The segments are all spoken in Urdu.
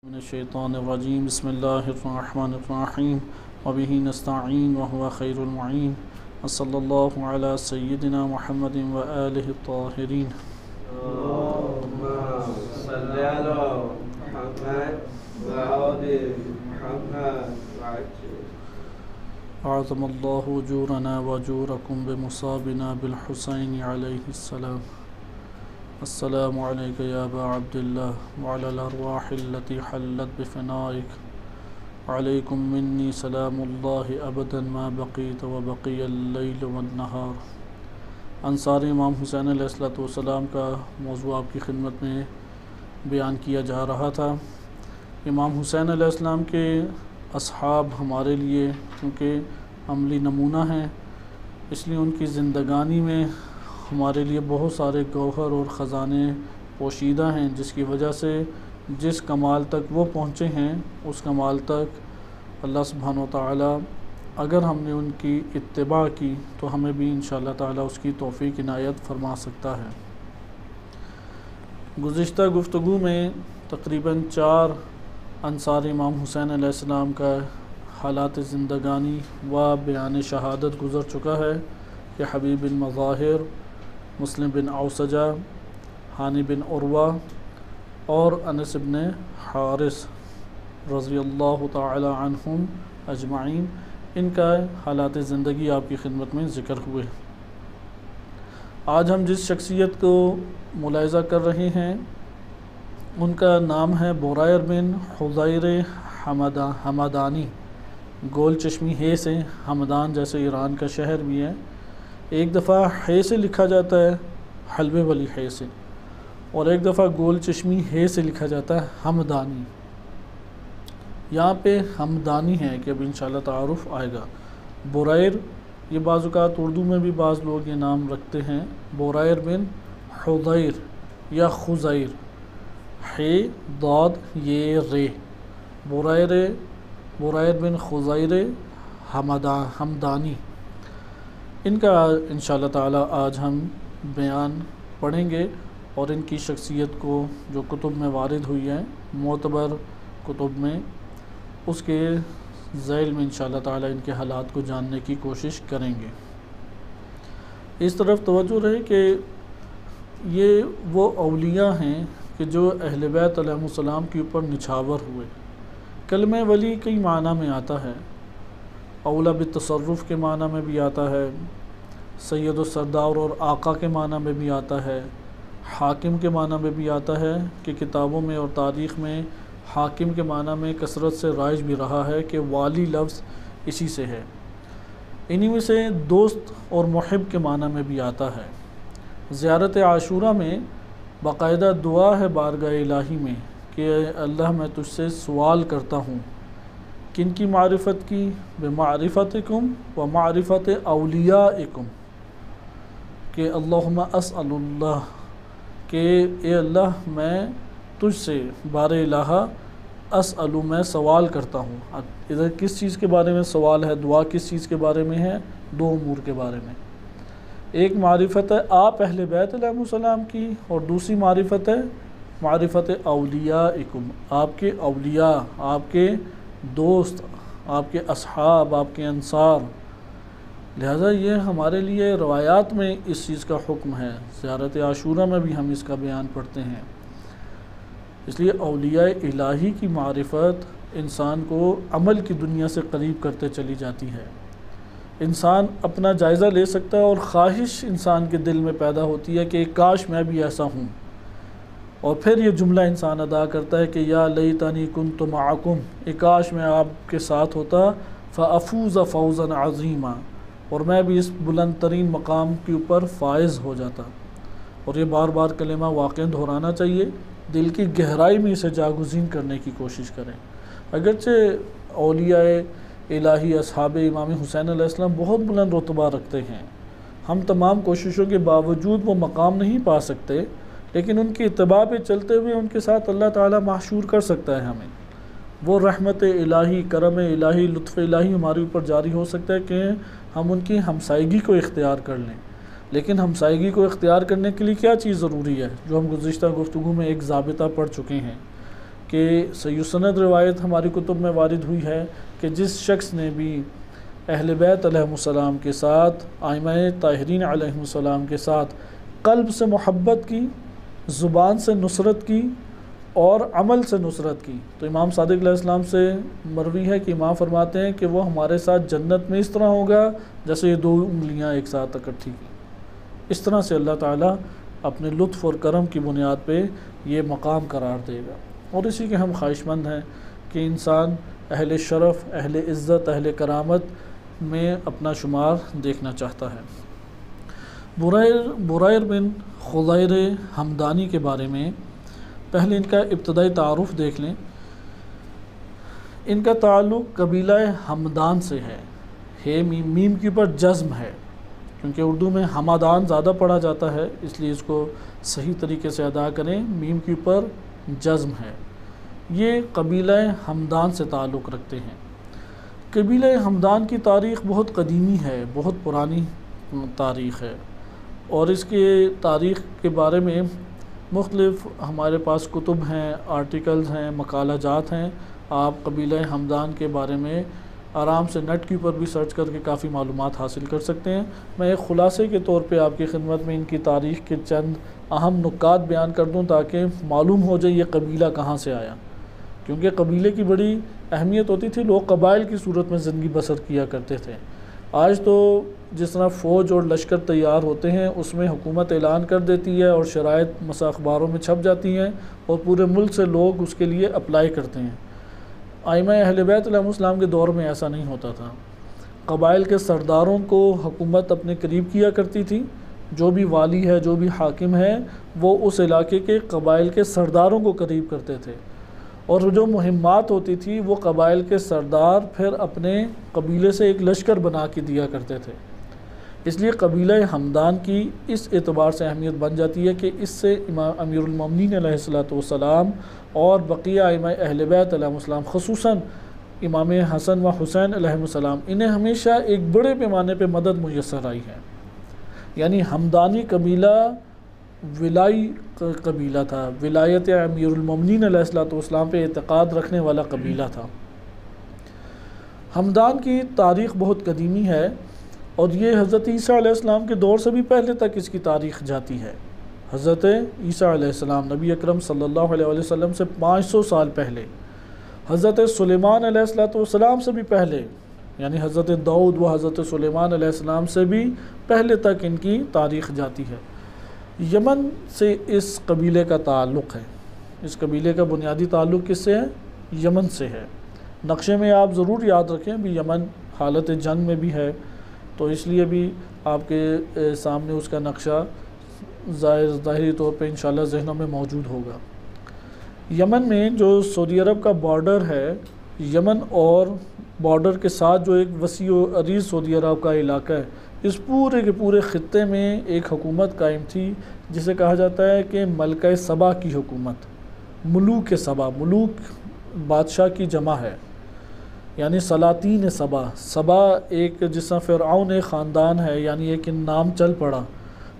من الشیطان الرجیم بسم اللہ الرحمن الرحیم وبہ نستعین وهو خیر المعین وصلی اللہ علی سیدنا محمد وآلہ الطاہرین اللهم صل على محمد وآل محمد اعظم اللہ اجورنا واجورکم بمصابنا بالحسین علیہ السلام السلام علیک یا ابا عبداللہ وعلی الارواح التي حلت بفنائک علیکم منی سلام اللہ ابدا ما بقیت وبقی اللیل والنہار۔ انصار امام حسین علیہ السلام کا موضوع آپ کی خدمت میں بیان کیا جا رہا تھا۔ امام حسین علیہ السلام کے اصحاب ہمارے لیے کیونکہ عملی نمونہ ہیں، اس لیے ان کی زندگانی میں ہمارے لیے بہت سارے گوہر اور خزانے پوشیدہ ہیں، جس کی وجہ سے جس کمال تک وہ پہنچے ہیں اس کمال تک اللہ سبحانہ و تعالی اگر ہم نے ان کی اتباع کی تو ہمیں بھی انشاءاللہ تعالی اس کی توفیق عنایت فرما سکتا ہے۔ گزشتہ گفتگو میں تقریباً 4 انصار امام حسین علیہ السلام کا حالات زندگانی و بیان شہادت گزر چکا ہے کہ حبیب بن مظاہر، مسلم بن اوسجہ، ہانی بن عروہ اور انس بن حارث رضی اللہ تعالی عنہم اجمعین، ان کا حالات زندگی آپ کی خدمت میں ذکر ہوئے۔ آج ہم جس شخصیت کو ملاحظہ کر رہے ہیں ان کا نام ہے بریر بن حضیر حمدانی، گول چشمی ہے سے، حمدان جیسے ایران کا شہر بھی ہے۔ ایک دفعہ ہے سے لکھا جاتا ہے، حلوے والی ہے سے، اور ایک دفعہ گول چشمی ہے سے لکھا جاتا ہے حمدانی۔ یہاں پہ حمدانی ہے کہ اب انشاءاللہ تعارف آئے گا۔ بریر، یہ بعض اوقات اردو میں بھی بعض لوگ یہ نام رکھتے ہیں، بریر بن حضیر یا خزیر، ہے ضاد یہ رے، بریر بن خزیر حمدانی، ان کا انشاءاللہ تعالی آج ہم بیان پڑھیں گے، اور ان کی شخصیت کو جو کتب میں وارد ہوئی ہے، معتبر کتب میں، اس کے ذیل میں انشاءاللہ تعالی ان کے حالات کو جاننے کی کوشش کریں گے۔ اس طرف توجہ رہے کہ یہ وہ اولیاء ہیں کہ جو اہل بیت علیہ السلام کے اوپر نچھاور ہوئے۔ کلمہ ولی کئی معنی میں آتا ہے، اولا بالتصرف کے معنی میں بھی آتا ہے، سید و سردار اور آقا کے معنی میں بھی آتا ہے، حاکم کے معنی میں بھی آتا ہے کہ کتابوں میں اور تاریخ میں حاکم کے معنی میں کثرت سے رائج بھی رہا ہے کہ والی لفظ اسی سے ہے۔ انہی میں سے دوست اور محب کے معنی میں بھی آتا ہے۔ زیارت عاشورہ میں باقاعدہ دعا ہے بارگاہ الہی میں کہ اللہ میں تجھ سے سوال کرتا ہوں، کن کی معرفت کی؟ بمعرفتکم و معرفت اولیائکم، کہ اللہم اسأل اللہ، کہ اے اللہ میں تجھ سے بار الہ اسألو، میں سوال کرتا ہوں۔ اب ادھر کس چیز کے بارے میں سوال ہے؟ دعا کس چیز کے بارے میں ہے؟ 2 امور کے بارے میں۔ ایک معرفت ہے آپ اہل بیت علیہ السلام کی، اور دوسری معرفت ہے معرفت اولیائکم، آپ کے اولیاء، آپ کے دوست، آپ کے اصحاب، آپ کے انصار۔ لہذا یہ ہمارے لیے روایات میں اس چیز کا حکم ہے، زیارت عاشورہ میں بھی ہم اس کا بیان پڑھتے ہیں۔ اس لیے اولیاء الہی کی معرفت انسان کو عمل کی دنیا سے قریب کرتے چلی جاتی ہے۔ انسان اپنا جائزہ لے سکتا ہے، اور خواہش انسان کے دل میں پیدا ہوتی ہے کہ کاش میں بھی ایسا ہوں، اور پھر یہ جملہ انسان ادا کرتا ہے کہ یا لیتنی کنت معکم، کاش میں آپ کے ساتھ ہوتا، فافوز فوزا عظیما، اور میں بھی اس بلند ترین مقام کے اوپر فائز ہو جاتا۔ اور یہ بار بار کلمہ واقعی دہرانا چاہیے، دل کی گہرائی میں اسے جاگزین کرنے کی کوشش کریں۔ اگرچہ اولیاء الہی اصحاب امام حسین علیہ السلام بہت بلند رتبہ رکھتے ہیں، ہم تمام کوششوں کے باوجود وہ مقام نہیں پا سکتے، لیکن ان کی اتباع پہ چلتے ہوئے ان کے ساتھ اللہ تعالیٰ محشور کر سکتا ہے ہمیں۔ وہ رحمت الہی، کرم الہی، لطف الہی ہمارے اوپر جاری ہو سکتا ہے کہ ہم ان کی ہمسائیگی کو اختیار کر لیں۔ لیکن ہمسائیگی کو اختیار کرنے کے لیے کیا چیز ضروری ہے؟ جو ہم گزشتہ گفتگو میں ایک ضابطہ پڑھ چکے ہیں کہ صحیح سند روایت ہماری کتب میں وارد ہوئی ہے کہ جس شخص نے بھی اہل بیت علیہم السلام کے ساتھ، ائمہ طاہرین علیہم السلام کے ساتھ قلب سے محبت کی، زبان سے نصرت کی اور عمل سے نصرت کی، تو امام صادق علیہ السلام سے مروی ہے کہ امام فرماتے ہیں کہ وہ ہمارے ساتھ جنت میں اس طرح ہوگا جیسے یہ 2 انگلیاں ایک ساتھ اکٹھی کی۔ اس طرح سے اللہ تعالیٰ اپنے لطف اور کرم کی بنیاد پہ یہ مقام قرار دے گا، اور اسی کے ہم خواہش مند ہیں کہ انسان اہل شرف، اہل عزت، اہل کرامت میں اپنا شمار دیکھنا چاہتا ہے۔ بریر بن خضیر ہمدانی کے بارے میں پہلے ان کا ابتدائی تعارف دیکھ لیں۔ ان کا تعلق قبیلہ ہمدان سے ہے، میم کے اوپر جزم ہے، کیونکہ اردو میں ہمدان زیادہ پڑھا جاتا ہے، اس لیے اس کو صحیح طریقے سے ادا کریں، میم کے اوپر جزم ہے۔ یہ قبیلہ ہمدان سے تعلق رکھتے ہیں۔ قبیلہ ہمدان کی تاریخ بہت قدیمی ہے، بہت پرانی تاریخ ہے، اور اس کے تاریخ کے بارے میں مختلف ہمارے پاس کتب ہیں، آرٹیکلز ہیں، مقالہ جات ہیں۔ آپ قبیلہ ہمدان کے بارے میں آرام سے نیٹ کے اوپر بھی سرچ کر کے کافی معلومات حاصل کر سکتے ہیں۔ میں ایک خلاصے کے طور پہ آپ کی خدمت میں ان کی تاریخ کے چند اہم نکات بیان کر دوں تاکہ معلوم ہو جائے یہ قبیلہ کہاں سے آیا، کیونکہ قبیلے کی بڑی اہمیت ہوتی تھی، لوگ قبائل کی صورت میں زندگی بسر کیا کرتے تھے۔ آج تو جس طرح فوج اور لشکر تیار ہوتے ہیں اس میں حکومت اعلان کر دیتی ہے اور شرائط مسا اخباروں میں چھپ جاتی ہیں اور پورے ملک سے لوگ اس کے لیے اپلائی کرتے ہیں۔ ائمہ اہل بیت علیہم السلام کے دور میں ایسا نہیں ہوتا تھا۔ قبائل کے سرداروں کو حکومت اپنے قریب کیا کرتی تھی، جو بھی والی ہے، جو بھی حاکم ہے، وہ اس علاقے کے قبائل کے سرداروں کو قریب کرتے تھے، اور جو مہمات ہوتی تھی وہ قبائل کے سردار پھر اپنے قبیلے سے ایک لشکر بنا کے دیا کرتے تھے۔ اس لیے قبیلہ ہمدان کی اس اعتبار سے اہمیت بن جاتی ہے کہ اس سے امام امیر المومنین علیہ السلام اور بقیہ ائمہ اہل بیت علیہم السلام، خصوصاً امام حسن و حسین علیہم السلام، انہیں ہمیشہ ایک بڑے پیمانے پہ مدد میسر آئی ہے۔ یعنی ہمدانی قبیلہ ولائی قبیلہ تھا، ولایت امیر المومنین علیہ السلام پہ اعتقاد رکھنے والا قبیلہ تھا۔ ہمدان کی تاریخ بہت قدیمی ہے، اور یہ حضرت عیسیٰ علیہ السلام کے دور سے بھی پہلے تک اس کی تاریخ جاتی ہے۔ حضرت عیسیٰ علیہ السلام، نبی اکرم صلی اللہ علیہ وسلم سے 500 سال پہلے، حضرت سلیمان علیہ السلام سے بھی پہلے، یعنی حضرت داؤد و حضرت سلیمان علیہ السلام سے بھی پہلے تک ان کی تاریخ جاتی ہے۔ یمن سے اس قبیلے کا تعلق ہے۔ اس قبیلے کا بنیادی تعلق کس سے ہے؟ یمن سے ہے۔ نقشے میں آپ ضرور یاد رکھیں، بھی یمن حالت جنگ میں بھی ہے، تو اس لیے بھی آپ کے سامنے اس کا نقشہ ظاہری طور پہ انشاءاللہ ذہنوں میں موجود ہوگا۔ یمن میں جو سعودی عرب کا بارڈر ہے، یمن اور بارڈر کے ساتھ جو ایک وسیع و عریض سعودی عرب کا علاقہ ہے، اس پورے کے پورے خطے میں ایک حکومت قائم تھی جسے کہا جاتا ہے کہ ملکہ سبا کی حکومت، ملوک سبا، ملوک بادشاہ کی جمع ہے، یعنی سلاطین سبا۔ سبا ایک جس طرح فرعون ایک خاندان ہے، یعنی ایک نام چل پڑا،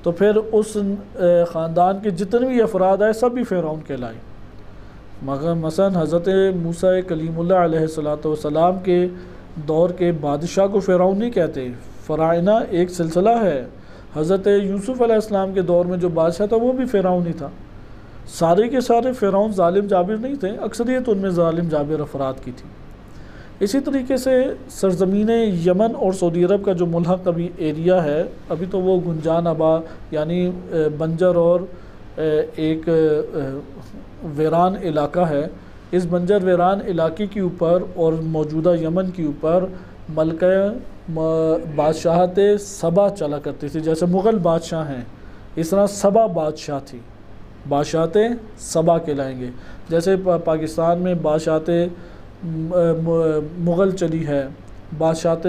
تو پھر اس خاندان کے جتنے بھی افراد آئے سب بھی فرعون کہلائے۔ مگر مثلا حضرت موسیٰ کلیم اللہ علیہ السلام کے دور کے بادشاہ کو فرعون نہیں کہتے، فرعونہ ایک سلسلہ ہے۔ حضرت یوسف علیہ السلام کے دور میں جو بادشاہ تھا وہ بھی فرعون ہی تھا۔ سارے کے سارے فرعون ظالم جابر نہیں تھے، اکثریت ان میں ظالم جابر افراد کی تھی۔ اسی طریقے سے سرزمین یمن اور سعودی عرب کا جو ملحق ابھی ایریا ہے، ابھی تو وہ گنجان آبا یعنی بنجر اور ایک ویران علاقہ ہے۔ اس بنجر ویران علاقے کے اوپر اور موجودہ یمن کے اوپر ملکہ بادشاہت سبا چلا کرتی تھی، جیسے مغل بادشاہ ہیں اس طرح سبا بادشاہ تھی، بادشاہت سبا کہلائیں گے۔ جیسے پاکستان میں بادشاہت مغل چلی ہے، بادشاہت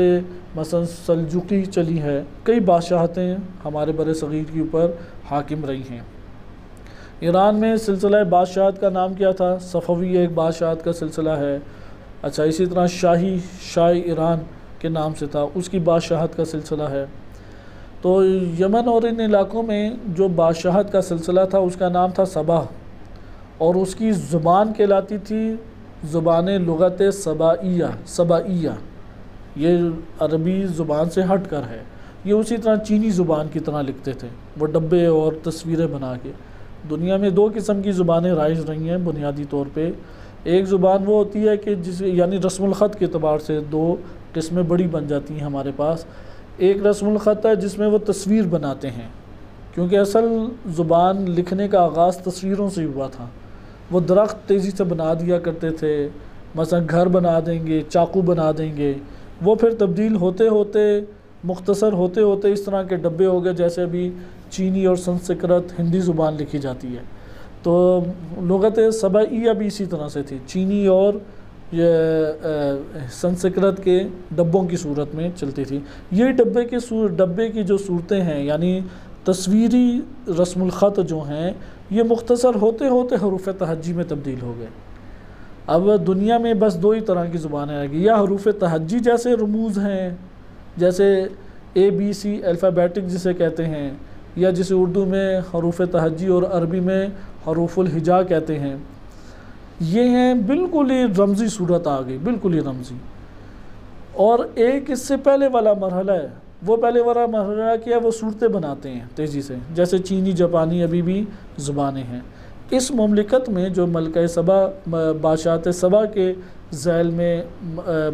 مثلا سلجوقی چلی ہے، کئی بادشاہتیں ہمارے بر صغیر کے اوپر حاکم رہی ہیں۔ ایران میں سلسلہ بادشاہت کا نام کیا تھا؟ صفوی ایک بادشاہت کا سلسلہ ہے۔ اچھا، اسی طرح شاہ ایران کے نام سے تھا، اس کی بادشاہت کا سلسلہ ہے۔ تو یمن اور ان علاقوں میں جو بادشاہت کا سلسلہ تھا اس کا نام تھا سبا، اور اس کی زبان کہلاتی تھی زبان لغت سبائیہ، یہ عربی زبان سے ہٹ کر ہے۔ یہ اسی طرح چینی زبان کی طرح لکھتے تھے، وہ ڈبے اور تصویریں بنا کے۔ دنیا میں 2 قسم کی زبانیں رائج رہی ہیں بنیادی طور پہ۔ ایک زبان وہ ہوتی ہے کہ یعنی رسم الخط کے اعتبار سے 2 قسمیں بڑی بن جاتی ہیں ہمارے پاس۔ ایک رسم الخط ہے جس میں وہ تصویر بناتے ہیں، کیونکہ اصل زبان لکھنے کا آغاز تصویروں سے ہوا تھا۔ وہ درخت تیزی سے بنا دیا کرتے تھے، مثلا گھر بنا دیں گے، چاقو بنا دیں گے، وہ پھر تبدیل ہوتے ہوتے مختصر ہوتے ہوتے اس طرح کے ڈبے ہو گئے جیسے ابھی چینی اور سنسکرت ہندی زبان لکھی جاتی ہے۔ تو لغت سبائیہ بھی اسی طرح سے تھی، چینی اور سنسکرت کے ڈبوں کی صورت میں چلتی تھی۔ یہ ڈبے کی جو صورتیں ہیں یعنی تصویری رسم الخط جو ہیں، یہ مختصر ہوتے ہوتے حروف تہجی میں تبدیل ہو گئے۔ اب دنیا میں بس 2 ہی طرح کی زبانیں آئیں گی، یا حروف تہجی جیسے رموز ہیں، جیسے ABC الفابیٹک جسے کہتے ہیں، یا جسے اردو میں حروف تہجی اور عربی میں حروف الہجا کہتے ہیں، یہ ہیں بالکل ہی رمزی صورت آ گئی، بالکل ہی رمزی۔ اور ایک اس سے پہلے والا مرحلہ ہے، وہ پہلے والا مرحلہ کیا، وہ صورتیں بناتے ہیں تیزی سے، جیسے چینی جاپانی ابھی بھی زبانیں ہیں۔ اس مملکت میں جو ملکہ سبا بادشاہت سبا کے ذیل میں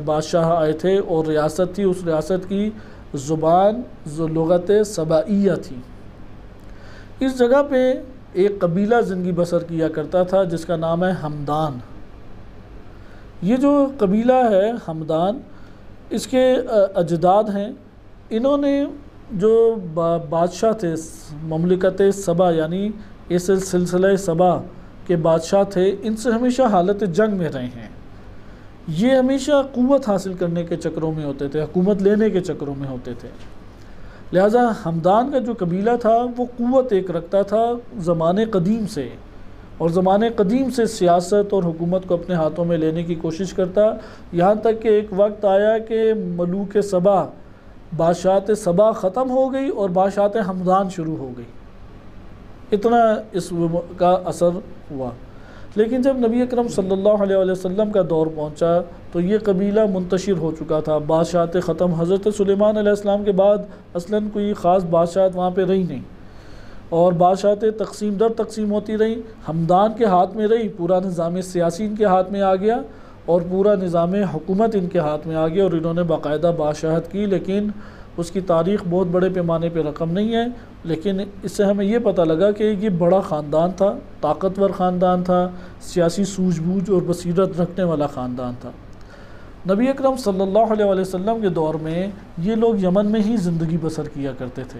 بادشاہ آئے تھے اور ریاست تھی، اس ریاست کی زبان لغت سبائیہ تھی۔ اس جگہ پہ ایک قبیلہ زندگی بسر کیا کرتا تھا جس کا نام ہے ہمدان۔ یہ جو قبیلہ ہے ہمدان، اس کے اجداد ہیں، انہوں نے جو بادشاہ تھے مملکت سبا یعنی اس سلسلہ سبا کے بادشاہ تھے، ان سے ہمیشہ حالت جنگ میں رہے ہیں۔ یہ ہمیشہ قوت حاصل کرنے کے چکروں میں ہوتے تھے، حکومت لینے کے چکروں میں ہوتے تھے۔ لہٰذا ہمدان کا جو قبیلہ تھا وہ قوت ایک رکھتا تھا زمانے قدیم سے، اور زمانے قدیم سے سیاست اور حکومت کو اپنے ہاتھوں میں لینے کی کوشش کرتا، یہاں تک کہ ایک وقت آیا کہ ملوک سبا، بادشاہت سبا ختم ہو گئی اور بادشاہت ہمدان شروع ہو گئی۔ اتنا اس کا اثر ہوا۔ لیکن جب نبی اکرم صلی اللہ علیہ وسلم کا دور پہنچا تو یہ قبیلہ منتشر ہو چکا تھا، بادشاہت ختم۔ حضرت سلیمان علیہ السلام کے بعد اصلاً کوئی خاص بادشاہت وہاں پہ رہی نہیں، اور بادشاہت تقسیم در تقسیم ہوتی رہی، ہمدان کے ہاتھ میں رہی، پورا نظام سیاسی ان کے ہاتھ میں آ گیا اور پورا نظام حکومت ان کے ہاتھ میں آ گیا، اور انہوں نے باقاعدہ بادشاہت کی۔ لیکن اس کی تاریخ بہت بڑے پیمانے پہ رقم نہیں ہے، لیکن اس سے ہمیں یہ پتہ لگا کہ یہ بڑا خاندان تھا، طاقتور خاندان تھا، سیاسی سوجھ بوجھ اور بصیرت رکھنے والا خاندان تھا۔ نبی اکرم صلی اللہ علیہ وسلم کے دور میں یہ لوگ یمن میں ہی زندگی بسر کیا کرتے تھے۔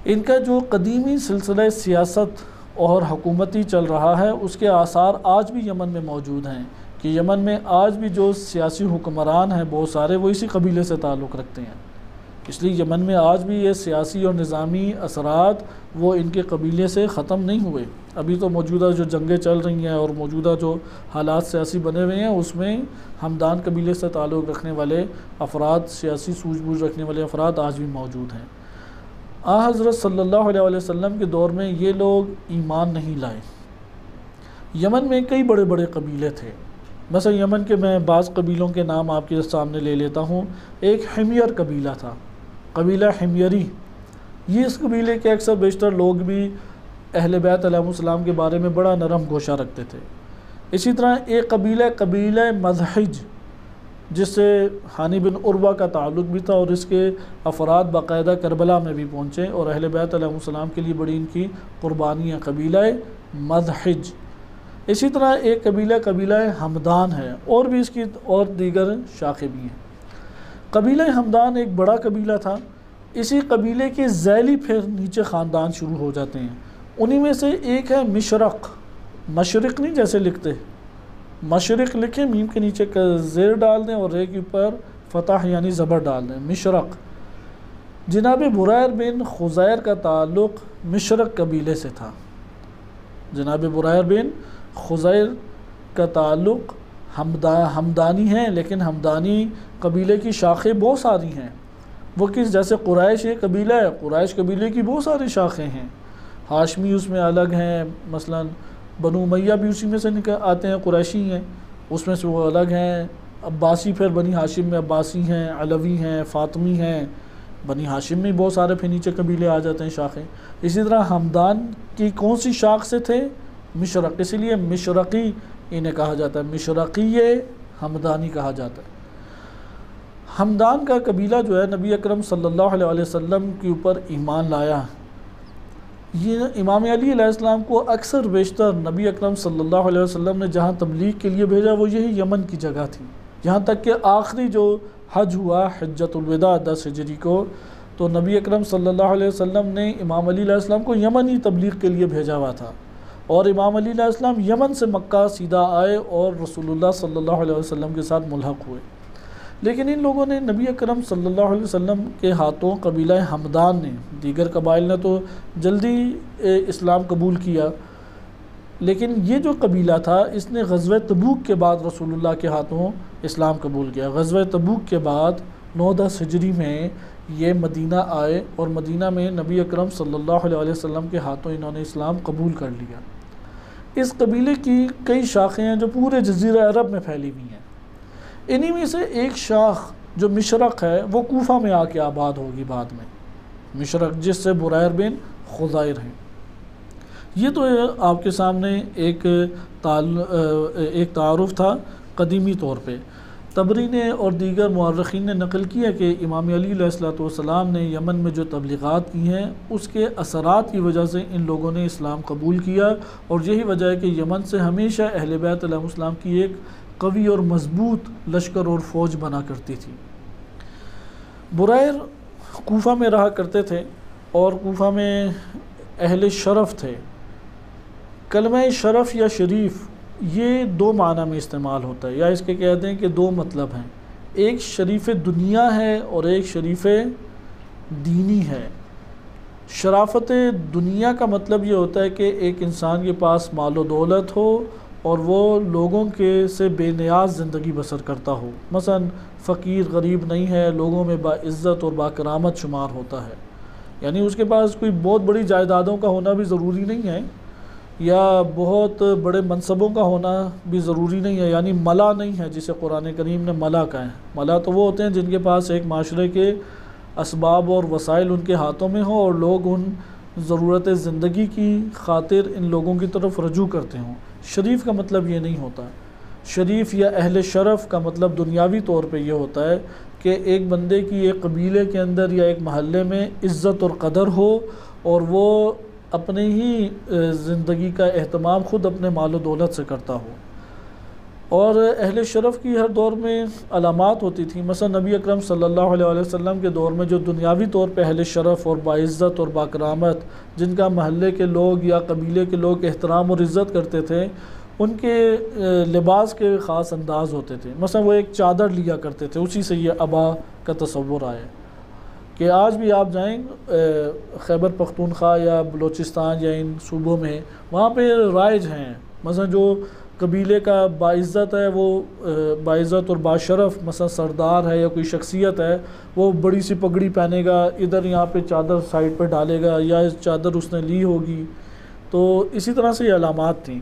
ان کا جو قدیمی سلسلہ سیاست اور حکومتی چل رہا ہے، اس کے آثار آج بھی یمن میں موجود ہیں، کہ یمن میں آج بھی جو سیاسی حکمران ہیں بہت سارے، وہ اسی قبیلے سے تعلق رکھتے ہیں۔ اس لیے یمن میں آج بھی یہ سیاسی اور نظامی اثرات وہ ان کے قبیلے سے ختم نہیں ہوئے۔ ابھی تو موجودہ جو جنگیں چل رہی ہیں اور موجودہ جو حالات سیاسی بنے ہوئے ہیں، اس میں ہمدان قبیلے سے تعلق رکھنے والے افراد، سیاسی سوجھ بوجھ رکھنے والے افراد آج بھی موجود ہیں۔ حضرت صلی اللہ علیہ وسلم کے دور میں یہ لوگ ایمان نہیں لائے۔ یمن میں کئی بڑے بڑے قبیلے تھے، مثلا یمن کے میں بعض قبیلوں کے نام آپ کے سامنے لے لیتا ہوں۔ ایک حمیر قبیلہ تھا، قبیلہ حمیری۔ یہ اس قبیلے کے اکثر بیشتر لوگ بھی اہل بیت علیہ السلام کے بارے میں بڑا نرم گوشہ رکھتے تھے۔ اسی طرح ایک قبیلہ مذحج، جس سے ہانی بن عروہ کا تعلق بھی تھا، اور اس کے افراد باقاعدہ کربلا میں بھی پہنچے اور اہل بیت علیہ السلام کے لیے بڑی ان کی قربانیاں، قبیلہ مذحج۔ اسی طرح ایک قبیلہ ہمدان ہے، اور بھی اس کی اور دیگر شاخیں بھی ہیں۔ قبیلہ ہمدان ایک بڑا قبیلہ تھا۔ اسی قبیلے کے ذیلی پھر نیچے خاندان شروع ہو جاتے ہیں، انہی میں سے ایک ہے مشرق۔ مشرق نہیں جیسے لکھتے، مشرق لکھیں، میم کے نیچے زیر ڈال دیں اور رے کے اوپر فتح یعنی زبر ڈال دیں، مشرق۔ جناب بریر بن خزیر کا تعلق مشرق قبیلے سے تھا۔ جناب بریر بن خزیر کا تعلق ہمدانی ہیں، لیکن ہمدانی قبیلے کی شاخیں بہت ساری ہیں۔ وہ جیسے قریش ایک قبیلہ ہے، قریش قبیلے کی بہت ساری شاخیں ہیں، ہاشمی اس میں الگ ہیں، مثلا بنو امیہ بھی اسی میں سے آتے ہیں، قریشی ہیں، اس میں سے وہ الگ ہیں۔ عباسی پھر بنی ہاشم میں عباسی ہیں، علوی ہیں، فاطمی ہیں، بنی ہاشم میں بہت سارے پھر نیچے قبیلے آ جاتے ہیں، شاخیں۔ اسی طرح ہمدان کی کون سی شاخ سے تھے؟ مشرق، اسی لیے مشرقی انہیں کہا جاتا ہے، مشرقی ہمدانی کہا جاتا ہے۔ ہمدان کا قبیلہ جو ہے نبی اکرم صلی اللہ علیہ وسلم کے اوپر ایمان لایا۔ یہ امام علی علیہ السلام کو اکثر بیشتر نبی اکرم صلی اللہ علیہ وسلم نے جہاں تبلیغ کے لیے بھیجا وہ یہی یمن کی جگہ تھی، یہاں تک کہ آخری جو حج ہوا حجۃ الوداع 10 ہجری کو، تو نبی اکرم صلی اللہ علیہ وسلم نے امام علی علیہ السلام کو یمن ہی تبلیغ کے لیے بھیجا ہوا تھا، اور امام علی علیہ السلام یمن سے مکہ سیدھا آئے اور رسول اللہ صلی اللہ علیہ وسلم کے ساتھ ملحق ہوئے۔ لیکن ان لوگوں نے نبی اکرم صلی اللہ علیہ وسلم کے ہاتھوں قبیلہ ہمدان نے، دیگر قبائل نے تو جلدی اسلام قبول کیا، لیکن یہ جو قبیلہ تھا اس نے غزوہ تبوک کے بعد رسول اللہ کے ہاتھوں اسلام قبول کیا۔ غزوہ تبوک کے بعد 9-10 ہجری میں یہ مدینہ آئے اور مدینہ میں نبی اکرم صلی اللہ علیہ وسلم کے ہاتھوں انہوں نے اسلام قبول کر لیا۔ اس قبیلے کی کئی شاخیں ہیں جو پورے جزیرہ عرب میں پھیلی ہوئی ہیں۔ انہی میں سے ایک شاخ جو مشرق ہے وہ کوفہ میں آ کے آباد ہوگی بعد میں، مشرق جس سے بریر بن خضیر ہیں۔ یہ تو آپ کے سامنے ایک تعارف تھا قدیمی طور پہ۔ طبری نے اور دیگر مورخین نے نقل کیا کہ امام علی علیہ السلام نے یمن میں جو تبلیغات کی ہیں اس کے اثرات کی وجہ سے ان لوگوں نے اسلام قبول کیا، اور یہی وجہ ہے کہ یمن سے ہمیشہ اہل بیت علیہ السلام کی ایک قوی اور مضبوط لشکر اور فوج بنا کرتی تھی۔ بریر کوفہ میں رہا کرتے تھے اور کوفہ میں اہل شرف تھے۔ کلمہ شرف یا شریف یہ 2 معنی میں استعمال ہوتا ہے، یا اس کے کہتے ہیں کہ 2 مطلب ہیں، ایک شریف دنیا ہے اور ایک شریف دینی ہے۔ شرافت دنیا کا مطلب یہ ہوتا ہے کہ ایک انسان کے پاس مال و دولت ہو اور وہ لوگوں کے سے بے نیاز زندگی بسر کرتا ہو، مثلا فقیر غریب نہیں ہے، لوگوں میں باعزت اور باکرامت شمار ہوتا ہے، یعنی اس کے پاس کوئی بہت بڑی جائیدادوں کا ہونا بھی ضروری نہیں ہے، یا بہت بڑے منصبوں کا ہونا بھی ضروری نہیں ہے، یعنی ملا نہیں ہے جسے قرآن کریم نے ملا کہا ہے۔ ملا تو وہ ہوتے ہیں جن کے پاس ایک معاشرے کے اسباب اور وسائل ان کے ہاتھوں میں ہوں اور لوگ ان ضرورت زندگی کی خاطر ان لوگوں کی طرف رجوع کرتے ہوں۔ شریف کا مطلب یہ نہیں ہوتا۔ شریف یا اہل شرف کا مطلب دنیاوی طور پہ یہ ہوتا ہے کہ ایک بندے کی ایک قبیلے کے اندر یا ایک محلے میں عزت اور قدر ہو، اور وہ اپنے ہی زندگی کا اہتمام خود اپنے مال و دولت سے کرتا ہو۔ اور اہل شرف کی ہر دور میں علامات ہوتی تھیں، مثلا نبی اکرم صلی اللہ علیہ وسلم کے دور میں جو دنیاوی طور پہ اہل شرف اور باعزت اور باکرامت جن کا محلے کے لوگ یا قبیلے کے لوگ احترام اور عزت کرتے تھے، ان کے لباس کے خاص انداز ہوتے تھے، مثلا وہ ایک چادر لیا کرتے تھے، اسی سے یہ عبا کا تصور آیا کہ آج بھی آپ جائیں خیبر پختونخوا یا بلوچستان یا ان صوبوں میں، وہاں پہ رائج ہیں، مثلا جو قبیلے کا باعزت ہے وہ باعزت اور باشرف مثلا سردار ہے یا کوئی شخصیت ہے، وہ بڑی سی پگڑی پہنے گا، ادھر یہاں پہ چادر سائڈ پہ ڈالے گا یا چادر اس نے لی ہوگی، تو اسی طرح سے یہ علامات تھیں۔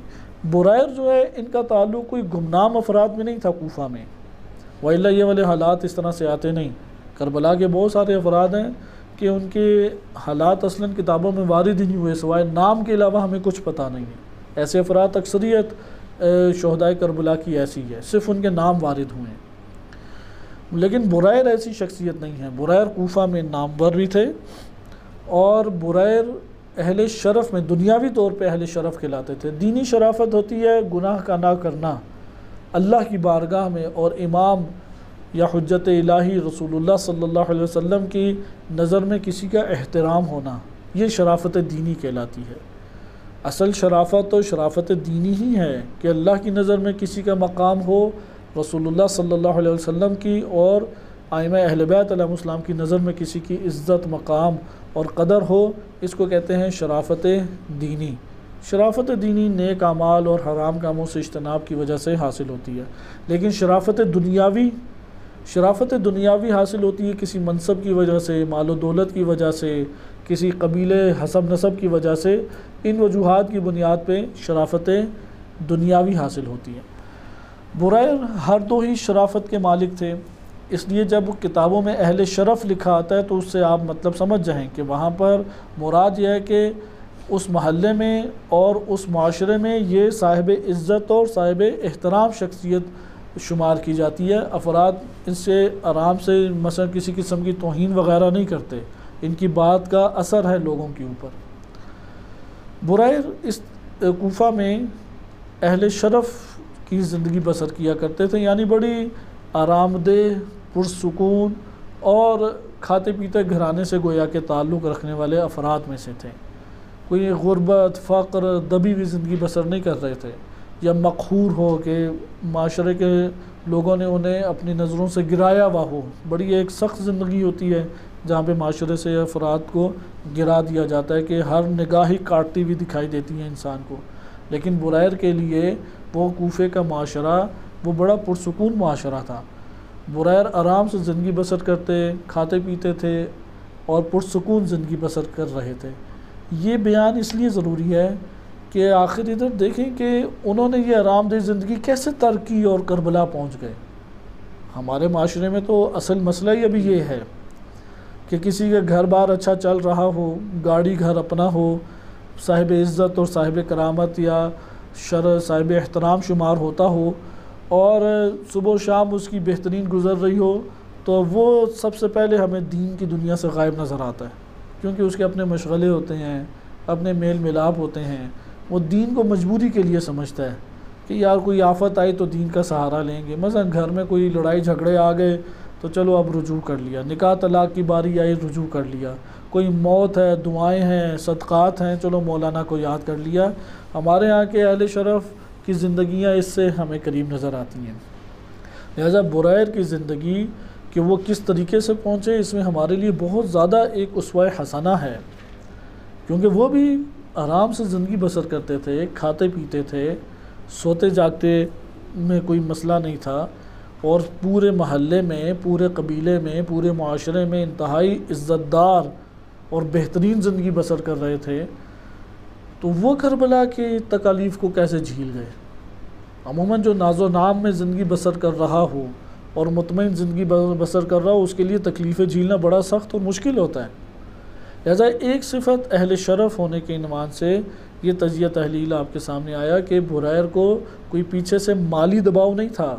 برائر جو ہے ان کا تعلق کوئی گمنام افراد میں نہیں تھا کوفہ میں، وإلا یہ والے حالات اس طرح سے آتے نہیں۔ کربلا کے بہت سارے افراد ہیں کہ ان کے حالات اصلاً کتابوں میں وارد ہی نہیں ہوئے، سوائے نام کے علاوہ ہمیں کچھ پتہ نہیں ہے۔ ایسے افراد اکثریت شہدائے کربلا کی ایسی ہے، صرف ان کے نام وارد ہوئے ہیں، لیکن برائر ایسی شخصیت نہیں ہے۔ برائر کوفہ میں نامور بھی تھے، اور برائر اہل شرف میں دنیاوی طور پہ اہل شرف کہلاتے تھے۔ دینی شرافت ہوتی ہے گناہ کا نہ کرنا اللہ کی بارگاہ میں، اور امام یا حجت الہی رسول اللہ صلی اللہ علیہ وسلم کی نظر میں کسی کا احترام ہونا، یہ شرافت دینی کہلاتی ہے۔ اصل شرافت تو شرافت دینی ہی ہے کہ اللہ کی نظر میں کسی کا مقام ہو، رسول اللہ صلی اللہ علیہ وسلم کی اور ائمہ اہل بیت علیہ السلام کی نظر میں کسی کی عزت، مقام اور قدر ہو، اس کو کہتے ہیں شرافت دینی۔ شرافت دینی نیک اعمال اور حرام کاموں سے اجتناب کی وجہ سے حاصل ہوتی ہے، لیکن شرافت دنیاوی حاصل ہوتی ہے کسی منصب کی وجہ سے، مال و دولت کی وجہ سے، کسی قبیلے حسب نسب کی وجہ سے، ان وجوہات کی بنیاد پہ شرافتیں دنیاوی حاصل ہوتی ہیں۔ بریر ہر دو ہی شرافت کے مالک تھے، اس لیے جب کتابوں میں اہل شرف لکھا آتا ہے تو اس سے آپ مطلب سمجھ جائیں کہ وہاں پر مراد یہ ہے کہ اس محلے میں اور اس معاشرے میں یہ صاحب عزت اور صاحب احترام شخصیت شمار کی جاتی ہے۔ افراد ان سے آرام سے مثلا کسی قسم کی توہین وغیرہ نہیں کرتے، ان کی بات کا اثر ہے لوگوں کے اوپر۔ بریر اس کوفہ میں اہل شرف کی زندگی بسر کیا کرتے تھے، یعنی بڑی آرام دہ، پرسکون اور کھاتے پیتے گھرانے سے گویا کہ تعلق رکھنے والے افراد میں سے تھے۔ کوئی غربت، فقر، دبی ہوئی زندگی بسر نہیں کر رہے تھے، یا مقہور ہو کہ معاشرے کے لوگوں نے انہیں اپنی نظروں سے گرایا ہوا ہو۔ بڑی ایک سخت زندگی ہوتی ہے جہاں پہ معاشرے سے افراد کو گرا دیا جاتا ہے کہ ہر نگاہ ہی کاٹتی ہوئی دکھائی دیتی ہے انسان کو۔ لیکن بریر کے لیے وہ کوفے کا معاشرہ وہ بڑا پرسکون معاشرہ تھا۔ بریر آرام سے زندگی بسر کرتے، کھاتے پیتے تھے اور پرسکون زندگی بسر کر رہے تھے۔ یہ بیان اس لیے ضروری ہے کہ آخر ادھر دیکھیں کہ انہوں نے یہ آرام دہ زندگی کیسے ترک کی اور کربلا پہنچ گئے۔ ہمارے معاشرے میں تو اصل مسئلہ ہی ابھی یہ ہے کہ کسی کا گھر بار اچھا چل رہا ہو، گاڑی گھر اپنا ہو، صاحب عزت اور صاحب کرامت یا صاحب احترام شمار ہوتا ہو، اور صبح و شام اس کی بہترین گزر رہی ہو، تو وہ سب سے پہلے ہمیں دین کی دنیا سے غائب نظر آتا ہے، کیونکہ اس کے اپنے مشغلے ہوتے ہیں، اپنے میل ملاپ ہوتے ہیں۔ وہ دین کو مجبوری کے لیے سمجھتا ہے کہ یار کوئی آفت آئی تو دین کا سہارا لیں گے۔ مثلا گھر میں کوئی لڑائی جھگڑے آ گئے تو چلو اب رجوع کر لیا، نکاح طلاق کی باری آئی رجوع کر لیا، کوئی موت ہے، دعائیں ہیں، صدقات ہیں، چلو مولانا کو یاد کر لیا۔ ہمارے ہاں کے اہل شرف کی زندگیاں اس سے ہمیں قریب نظر آتی ہیں۔ لہذا بریر کی زندگی کہ وہ کس طریقے سے پہنچے، اس میں ہمارے لیے بہت زیادہ ایک اسوہ حسنہ ہے، کیونکہ وہ بھی آرام سے زندگی بسر کرتے تھے، کھاتے پیتے تھے، سوتے جاگتے میں کوئی مسئلہ نہیں تھا، اور پورے محلے میں، پورے قبیلے میں، پورے معاشرے میں انتہائی عزت دار اور بہترین زندگی بسر کر رہے تھے۔ تو وہ کربلا کی تکالیف کو کیسے جھیل گئے؟ عموماً جو ناز و نام میں زندگی بسر کر رہا ہو اور مطمئن زندگی بسر کر رہا ہو، اس کے لیے تکلیفیں جھیلنا بڑا سخت اور مشکل ہوتا ہے۔ لہذا ایک صفت اہل شرف ہونے کے عنوان سے یہ تجزیہ تحلیل آپ کے سامنے آیا کہ بریر کو کوئی پیچھے سے مالی دباؤ نہیں تھا۔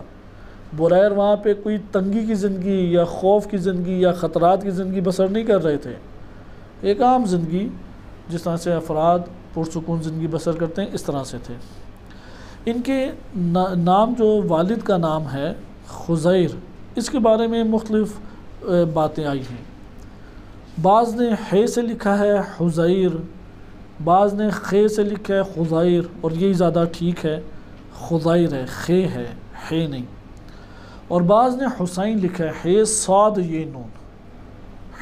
بریر وہاں پہ کوئی تنگی کی زندگی یا خوف کی زندگی یا خطرات کی زندگی بسر نہیں کر رہے تھے۔ ایک عام زندگی جس طرح سے افراد پرسکون زندگی بسر کرتے ہیں، اس طرح سے تھے۔ ان کے نام جو والد کا نام ہے خزیر، اس کے بارے میں مختلف باتیں آئی ہیں۔ بعض نے ہے سے لکھا ہے حزیر، بعض نے خے سے لکھا ہے خزیر، اور یہی زیادہ ٹھیک ہے، خزیر ہے، خے ہے، ہے نہیں۔ اور بعض نے حسین لکھا ہے، ہے صاد یہ نون،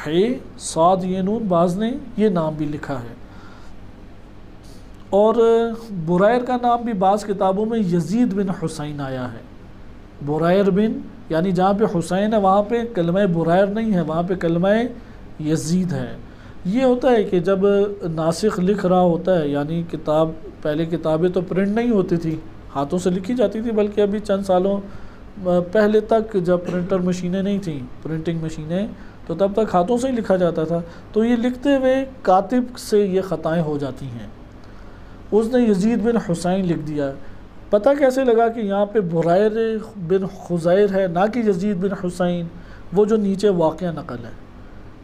ہے صاد یہ نون، بعض نے یہ نام بھی لکھا ہے۔ اور بریر کا نام بھی بعض کتابوں میں یزید بن حسین آیا ہے۔ بریر بن، یعنی جہاں پہ حسین ہے وہاں پہ کلمہ بریر نہیں ہے، وہاں پہ کلمہ یزید ہے۔ یہ ہوتا ہے کہ جب ناسخ لکھ رہا ہوتا ہے، یعنی کتاب، پہلے کتابیں تو پرنٹ نہیں ہوتی تھی، ہاتھوں سے لکھی جاتی تھی، بلکہ ابھی چند سالوں پہلے تک جب پرنٹر مشینیں نہیں تھیں، پرنٹنگ مشینیں، تو تب تک ہاتھوں سے ہی لکھا جاتا تھا، تو یہ لکھتے ہوئے کاتب سے یہ خطائیں ہو جاتی ہیں۔ اس نے یزید بن حسین لکھ دیا۔ پتہ کیسے لگا کہ یہاں پہ بریر بن خزیر ہے، نہ کہ یزید بن حسین؟ وہ جو نیچے واقعہ نقل ہے،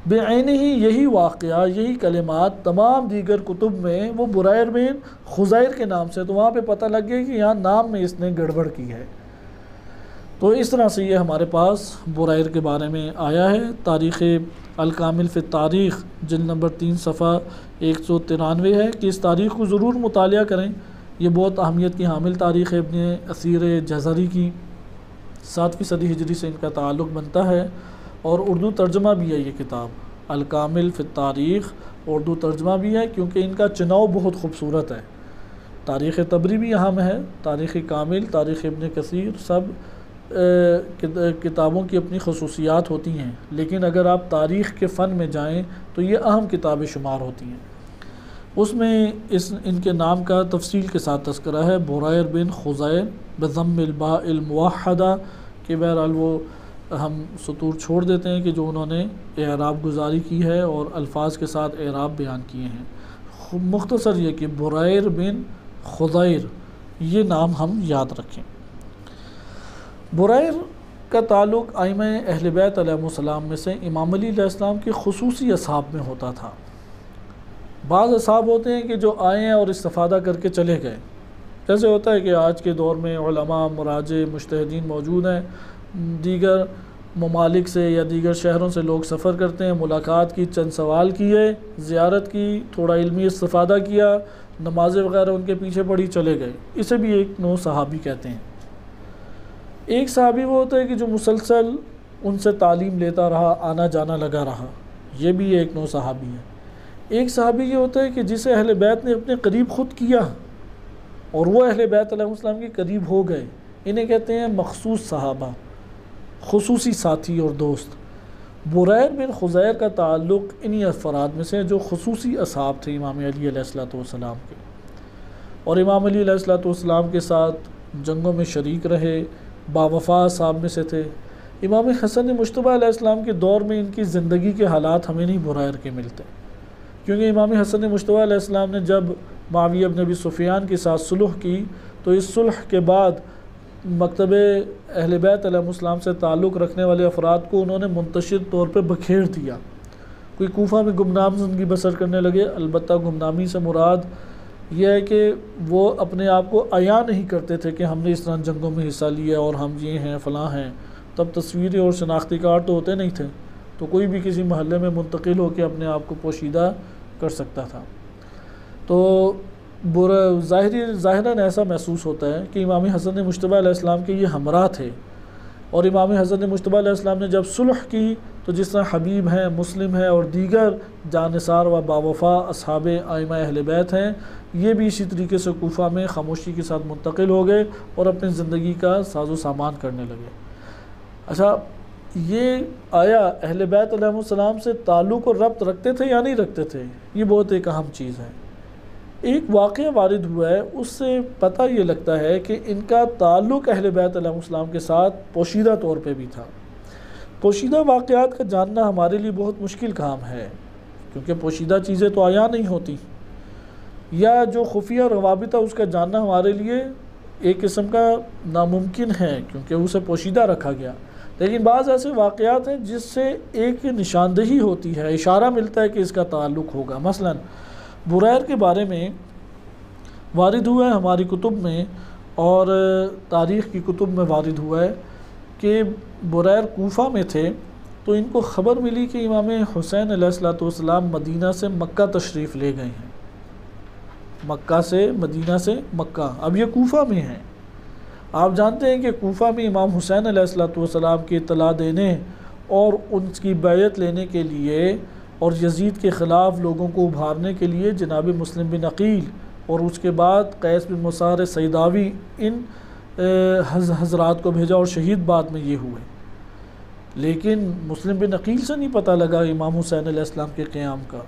بعینہ ہی یہی واقعہ، یہی کلمات تمام دیگر کتب میں وہ بریر بن خزیر کے نام سے، تو وہاں پہ پتہ لگ گیا کہ یہاں نام میں اس نے گڑبڑ کی ہے۔ تو اس طرح سے یہ ہمارے پاس بریر کے بارے میں آیا ہے۔ تاریخ الکامل فی التاریخ جلد نمبر 3 صفحہ 193 ہے کہ اس تاریخ کو ضرور مطالعہ کریں، یہ بہت اہمیت کی حامل تاریخ ہے۔ ابن اسیر جزری کی 7ویں صدی ہجری سے ان کا تعلق بنتا ہے، اور اردو ترجمہ بھی ہے یہ کتاب الکامل فی التاریخ، اردو ترجمہ بھی ہے، کیونکہ ان کا چناؤ بہت خوبصورت ہے۔ تاریخ طبری بھی یہاں میں ہے، تاریخ کامل، تاریخ ابن کثیر، سب کتابوں کی اپنی خصوصیات ہوتی ہیں، لیکن اگر آپ تاریخ کے فن میں جائیں تو یہ اہم کتابیں شمار ہوتی ہیں۔ اس میں ان کے نام کا تفصیل کے ساتھ تذکرہ ہے، بریر بن خزیر بضم الباء الموحدہ، کہ بہرحال وہ ہم سطور چھوڑ دیتے ہیں کہ جو انہوں نے اعراب گزاری کی ہے اور الفاظ کے ساتھ اعراب بیان کیے ہیں۔ مختصر یہ کہ بریر بن خزیر، یہ نام ہم یاد رکھیں۔ بریر کا تعلق ائمہ اہل بیت علیہ السلام میں سے امام علی علیہ السلام کے خصوصی اصحاب میں ہوتا تھا۔ بعض اصحاب ہوتے ہیں کہ جو آئے ہیں اور استفادہ کر کے چلے گئے، جیسے ہوتا ہے کہ آج کے دور میں علماء، مراجع، مجتہدین موجود ہیں، دیگر ممالک سے یا دیگر شہروں سے لوگ سفر کرتے ہیں، ملاقات کی، چند سوال کیے، زیارت کی، تھوڑا علمی استفادہ کیا، نمازیں وغیرہ ان کے پیچھے پڑھی، چلے گئے، اسے بھی ایک نوع صحابی کہتے ہیں۔ ایک صحابی وہ ہوتا ہے کہ جو مسلسل ان سے تعلیم لیتا رہا، آنا جانا لگا رہا، یہ بھی ایک نوع صحابی ہے۔ ایک صحابی یہ ہوتا ہے کہ جسے اہل بیت نے اپنے قریب خود کیا اور وہ اہل بیت علیہ السلام کے قریب ہو گئے، انہیں کہتے ہیں مخصوص صحابہ، خصوصی ساتھی اور دوست۔ بریر بن خزیر کا تعلق انہی افراد میں سے جو خصوصی اصحاب تھے امام علی علیہ السلام کے، اور امام علی علیہ السلام کے ساتھ جنگوں میں شریک رہے، باوفا اصحاب میں سے تھے۔ امام حسن مجتبیٰ علیہ السلام کے دور میں ان کی زندگی کے حالات ہمیں نہیں بریر کے ملتے، کیونکہ امام حسن مجتبیٰ علیہ السلام نے جب معاویہ بن ابی سفیان کے ساتھ صلح کی تو اس صلح کے بعد مکتب اہل بیت علیہ السلام سے تعلق رکھنے والے افراد کو انہوں نے منتشر طور پہ بکھیر دیا۔ کوئی کوفہ میں گمنام زندگی بسر کرنے لگے، البتہ گمنامی سے مراد یہ ہے کہ وہ اپنے آپ کو عیاں نہیں کرتے تھے کہ ہم نے اس طرح جنگوں میں حصہ لیا اور ہم یہ ہیں فلاں ہیں۔ تب تصویریں اور شناختی کارڈ تو ہوتے نہیں تھے، تو کوئی بھی کسی محلے میں منتقل ہو کے اپنے آپ کو پوشیدہ کر سکتا تھا۔ تو ظاہراً ایسا محسوس ہوتا ہے کہ امام حسن مجتبیٰ علیہ السلام کے یہ ہمراہ تھے، اور امام حسن مجتبیٰ علیہ السلام نے جب صلح کی تو جس طرح حبیب ہیں، مسلم ہیں اور دیگر جانثار و باوفا اصحاب ائمہ اہل بیت ہیں، یہ بھی اسی طریقے سے کوفہ میں خاموشی کے ساتھ منتقل ہو گئے اور اپنی زندگی کا ساز و سامان کرنے لگے۔ اچھا، یہ آیا اہل بیت علیہ السلام سے تعلق اور ربط رکھتے تھے یا نہیں رکھتے تھے؟ یہ بہت ایک اہم چیز ہے۔ ایک واقعہ وارد ہوا ہے، اس سے پتہ یہ لگتا ہے کہ ان کا تعلق اہل بیت علیہ السلام کے ساتھ پوشیدہ طور پہ بھی تھا۔ پوشیدہ واقعات کا جاننا ہمارے لیے بہت مشکل کام ہے، کیونکہ پوشیدہ چیزیں تو عیاں نہیں ہوتی، یا جو خفیہ روابط ہے اس کا جاننا ہمارے لیے ایک قسم کا ناممکن ہے کیونکہ اسے پوشیدہ رکھا گیا۔ لیکن بعض ایسے واقعات ہیں جس سے ایک نشاندہی ہوتی ہے، اشارہ ملتا ہے کہ اس کا تعلق ہوگا۔ مثلا بریر کے بارے میں وارد ہوا ہے ہماری کتب میں، اور تاریخ کی کتب میں وارد ہوا ہے کہ بریر کوفہ میں تھے تو ان کو خبر ملی کہ امام حسین علیہ السلام مدینہ سے مکہ تشریف لے گئے ہیں، مکہ سے مدینہ سے مکہ، اب یہ کوفہ میں ہیں۔ آپ جانتے ہیں کہ کوفہ میں امام حسین علیہ السلام کی اطلاع دینے اور ان کی بیعت لینے کے لیے اور یزید کے خلاف لوگوں کو ابھارنے کے لیے جناب مسلم بن عقیل اور اس کے بعد قیس بن مسار سیداوی ان حضرات کو بھیجا، اور شہید بعد میں یہ ہوئے۔ لیکن مسلم بن عقیل سے نہیں پتہ لگا امام حسین علیہ السلام کے قیام کا،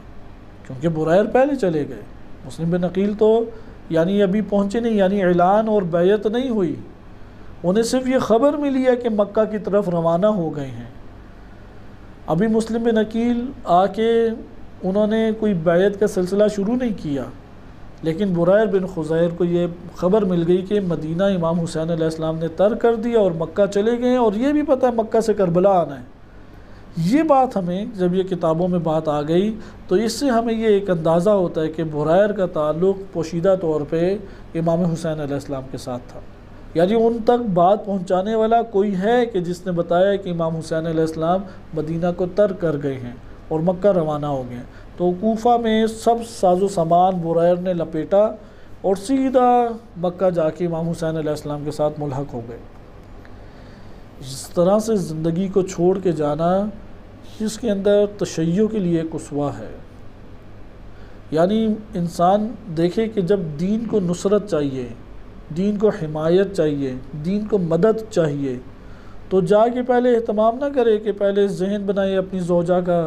کیونکہ بریر پہلے چلے گئے۔ مسلم بن عقیل تو یعنی ابھی پہنچے نہیں، یعنی اعلان اور بیعت نہیں ہوئی، انہیں صرف یہ خبر ملی ہے کہ مکہ کی طرف روانہ ہو گئے ہیں۔ ابھی مسلم بن عقیل آ کے انہوں نے کوئی بیعت کا سلسلہ شروع نہیں کیا، لیکن بریر بن خزیر کو یہ خبر مل گئی کہ مدینہ امام حسین علیہ السلام نے ترک کر دیا اور مکہ چلے گئے ہیں، اور یہ بھی پتہ ہے مکہ سے کربلا آنا ہے۔ یہ بات ہمیں جب یہ کتابوں میں بات آ گئی تو اس سے ہمیں یہ ایک اندازہ ہوتا ہے کہ بریر کا تعلق پوشیدہ طور پہ امام حسین علیہ السلام کے ساتھ تھا، یعنی ان تک بات پہنچانے والا کوئی ہے کہ جس نے بتایا کہ امام حسین علیہ السلام مدینہ کو ترک کر گئے ہیں اور مکہ روانہ ہو گئے ہیں۔ تو کوفہ میں سب ساز و سامان بریر نے لپیٹا اور سیدھا مکہ جا کے امام حسین علیہ السلام کے ساتھ ملحق ہو گئے۔ اس طرح سے زندگی کو چھوڑ کے جانا جس کے اندر تشیع کے لیے ایک اسوہ ہے، یعنی انسان دیکھے کہ جب دین کو نصرت چاہیے، دین کو حمایت چاہیے، دین کو مدد چاہیے، تو جا کے پہلے اہتمام نہ کرے کہ پہلے ذہن بنائے اپنی زوجہ کا،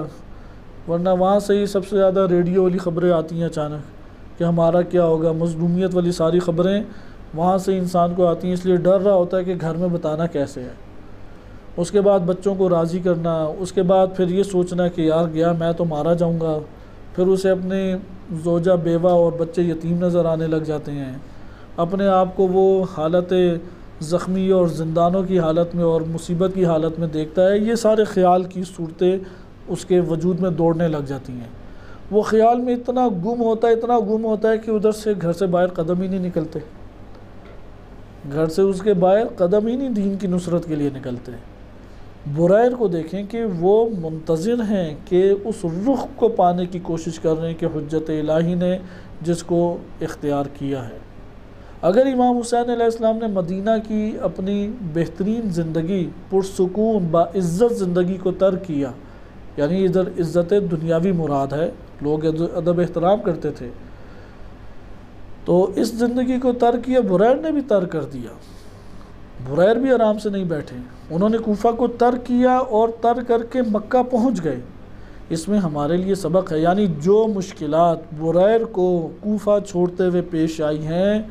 ورنہ وہاں سے ہی سب سے زیادہ ریڈیو والی خبریں آتی ہیں اچانک کہ ہمارا کیا ہوگا، مظلومیت والی ساری خبریں وہاں سے انسان کو آتی ہیں، اس لیے ڈر رہا ہوتا ہے کہ گھر میں بتانا کیسے ہے۔ اس کے بعد بچوں کو راضی کرنا، اس کے بعد پھر یہ سوچنا کہ یار گیا میں تو مارا جاؤں گا، پھر اسے اپنے زوجہ، بیوہ اور بچے یتیم نظر آنے لگ جاتے ہیں، اپنے آپ کو وہ حالت زخمی اور زندانوں کی حالت میں اور مصیبت کی حالت میں دیکھتا ہے۔ یہ سارے خیال کی صورتیں اس کے وجود میں دوڑنے لگ جاتی ہیں، وہ خیال میں اتنا گم ہوتا ہے کہ ادھر سے گھر سے باہر قدم ہی نہیں نکلتے، گھر سے اس کے باہر قدم ہی نہیں دین کی نصرت کے لیے نکلتے۔ برائر کو دیکھیں کہ وہ منتظر ہیں کہ اس رخ کو پانے کی کوشش کر رہے ہیں کہ حجت الہی نے جس کو اختیار کیا ہے۔ اگر امام حسین علیہ السلام نے مدینہ کی اپنی بہترین زندگی، پرسکون باعزت زندگی کو ترک کیا، یعنی ادھر عزت دنیاوی مراد ہے، لوگ ادب احترام کرتے تھے، تو اس زندگی کو ترک کیا، برائر نے بھی ترک کر دیا۔ برائر بھی آرام سے نہیں بیٹھے، انہوں نے کوفہ کو ترک کیا اور ترک کر کے مکہ پہنچ گئے۔ اس میں ہمارے لیے سبق ہے، یعنی جو مشکلات برائر کو کوفہ چھوڑتے ہوئے پیش آئی ہیں،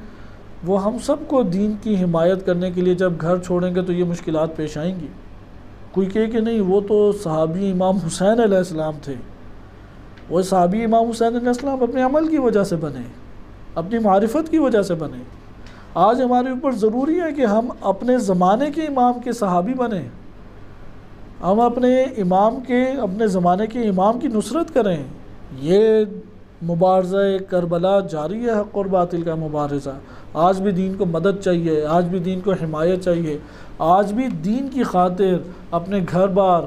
وہ ہم سب کو دین کی حمایت کرنے کے لیے جب گھر چھوڑیں گے تو یہ مشکلات پیش آئیں گی۔ کوئی کہے کہ نہیں وہ تو صحابی امام حسین علیہ السلام تھے، وہ صحابی امام حسین علیہ السلام اپنے عمل کی وجہ سے بنے، اپنی معرفت کی وجہ سے بنے۔ آج ہمارے اوپر ضروری ہے کہ ہم اپنے زمانے کے امام کے صحابی بنیں، ہم اپنے زمانے کے امام کی نصرت کریں۔ یہ مبارزہ کربلا جاری ہے، حق اور باطل کا مبارزہ۔ آج بھی دین کو مدد چاہیے، آج بھی دین کو حمایت چاہیے، آج بھی دین کی خاطر اپنے گھر بار،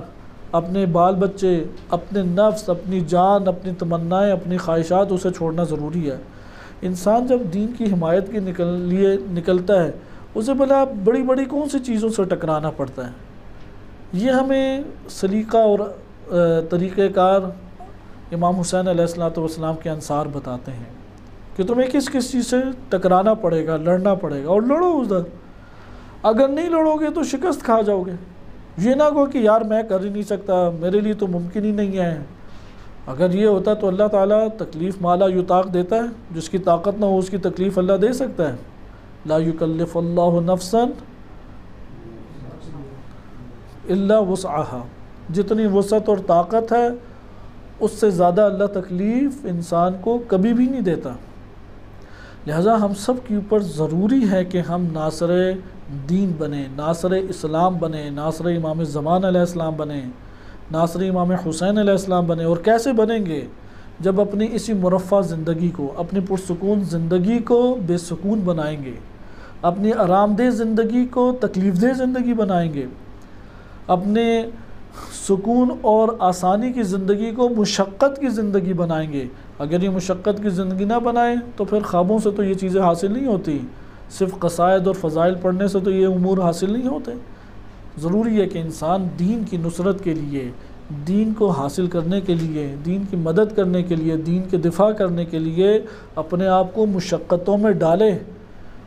اپنے بال بچے، اپنے نفس، اپنی جان، اپنی تمنائیں، اپنی خواہشات اسے چھوڑنا ضروری ہے۔ انسان جب دین کی حمایت کے لیے نکلتا ہے، اسے بھلا بڑی بڑی کون سی چیزوں سے ٹکرانا پڑتا ہے۔ یہ ہمیں سلیقہ اور طریقہ کار امام حسین علیہ السلام کے انصار بتاتے ہیں کہ تمہیں کس کس چیز سے ٹکرانا پڑے گا، لڑنا پڑے گا، اور لڑو ادھر۔ اگر نہیں لڑو گے تو شکست کھا جاؤ گے۔ یہ نہ کہو کہ یار میں کر ہی نہیں سکتا، میرے لیے تو ممکن ہی نہیں ہے۔ اگر یہ ہوتا تو اللہ تعالیٰ تکلیف مالا یطاق دیتا ہے، جس کی طاقت نہ ہو اس کی تکلیف اللہ دے سکتا ہے۔ لا یکلف اللہ نفسا الا وسعها، جتنی وسعت اور طاقت ہے اس سے زیادہ اللہ تکلیف انسان کو کبھی بھی نہیں دیتا۔ لہذا ہم سب کے اوپر ضروری ہے کہ ہم ناصر دین بنیں، ناصر اسلام بنیں، ناصر امام زمان علیہ السلام بنیں، ناصر امام حسین علیہ السلام بنیں۔ اور کیسے بنیں گے؟ جب اپنی اسی مرفہ زندگی کو، اپنی پرسکون زندگی کو بے سکون بنائیں گے، اپنی آرام دہ زندگی کو تکلیف دہ زندگی بنائیں گے، اپنے سکون اور آسانی کی زندگی کو مشقت کی زندگی بنائیں گے۔ اگر یہ مشقت کی زندگی نہ بنائیں تو پھر خوابوں سے تو یہ چیزیں حاصل نہیں ہوتی، صرف قصائد اور فضائل پڑھنے سے تو یہ امور حاصل نہیں ہوتے۔ ضروری ہے کہ انسان دین کی نصرت کے لیے، دین کو حاصل کرنے کے لیے، دین کی مدد کرنے کے لیے، دین کے دفاع کرنے کے لیے اپنے آپ کو مشقتوں میں ڈالے۔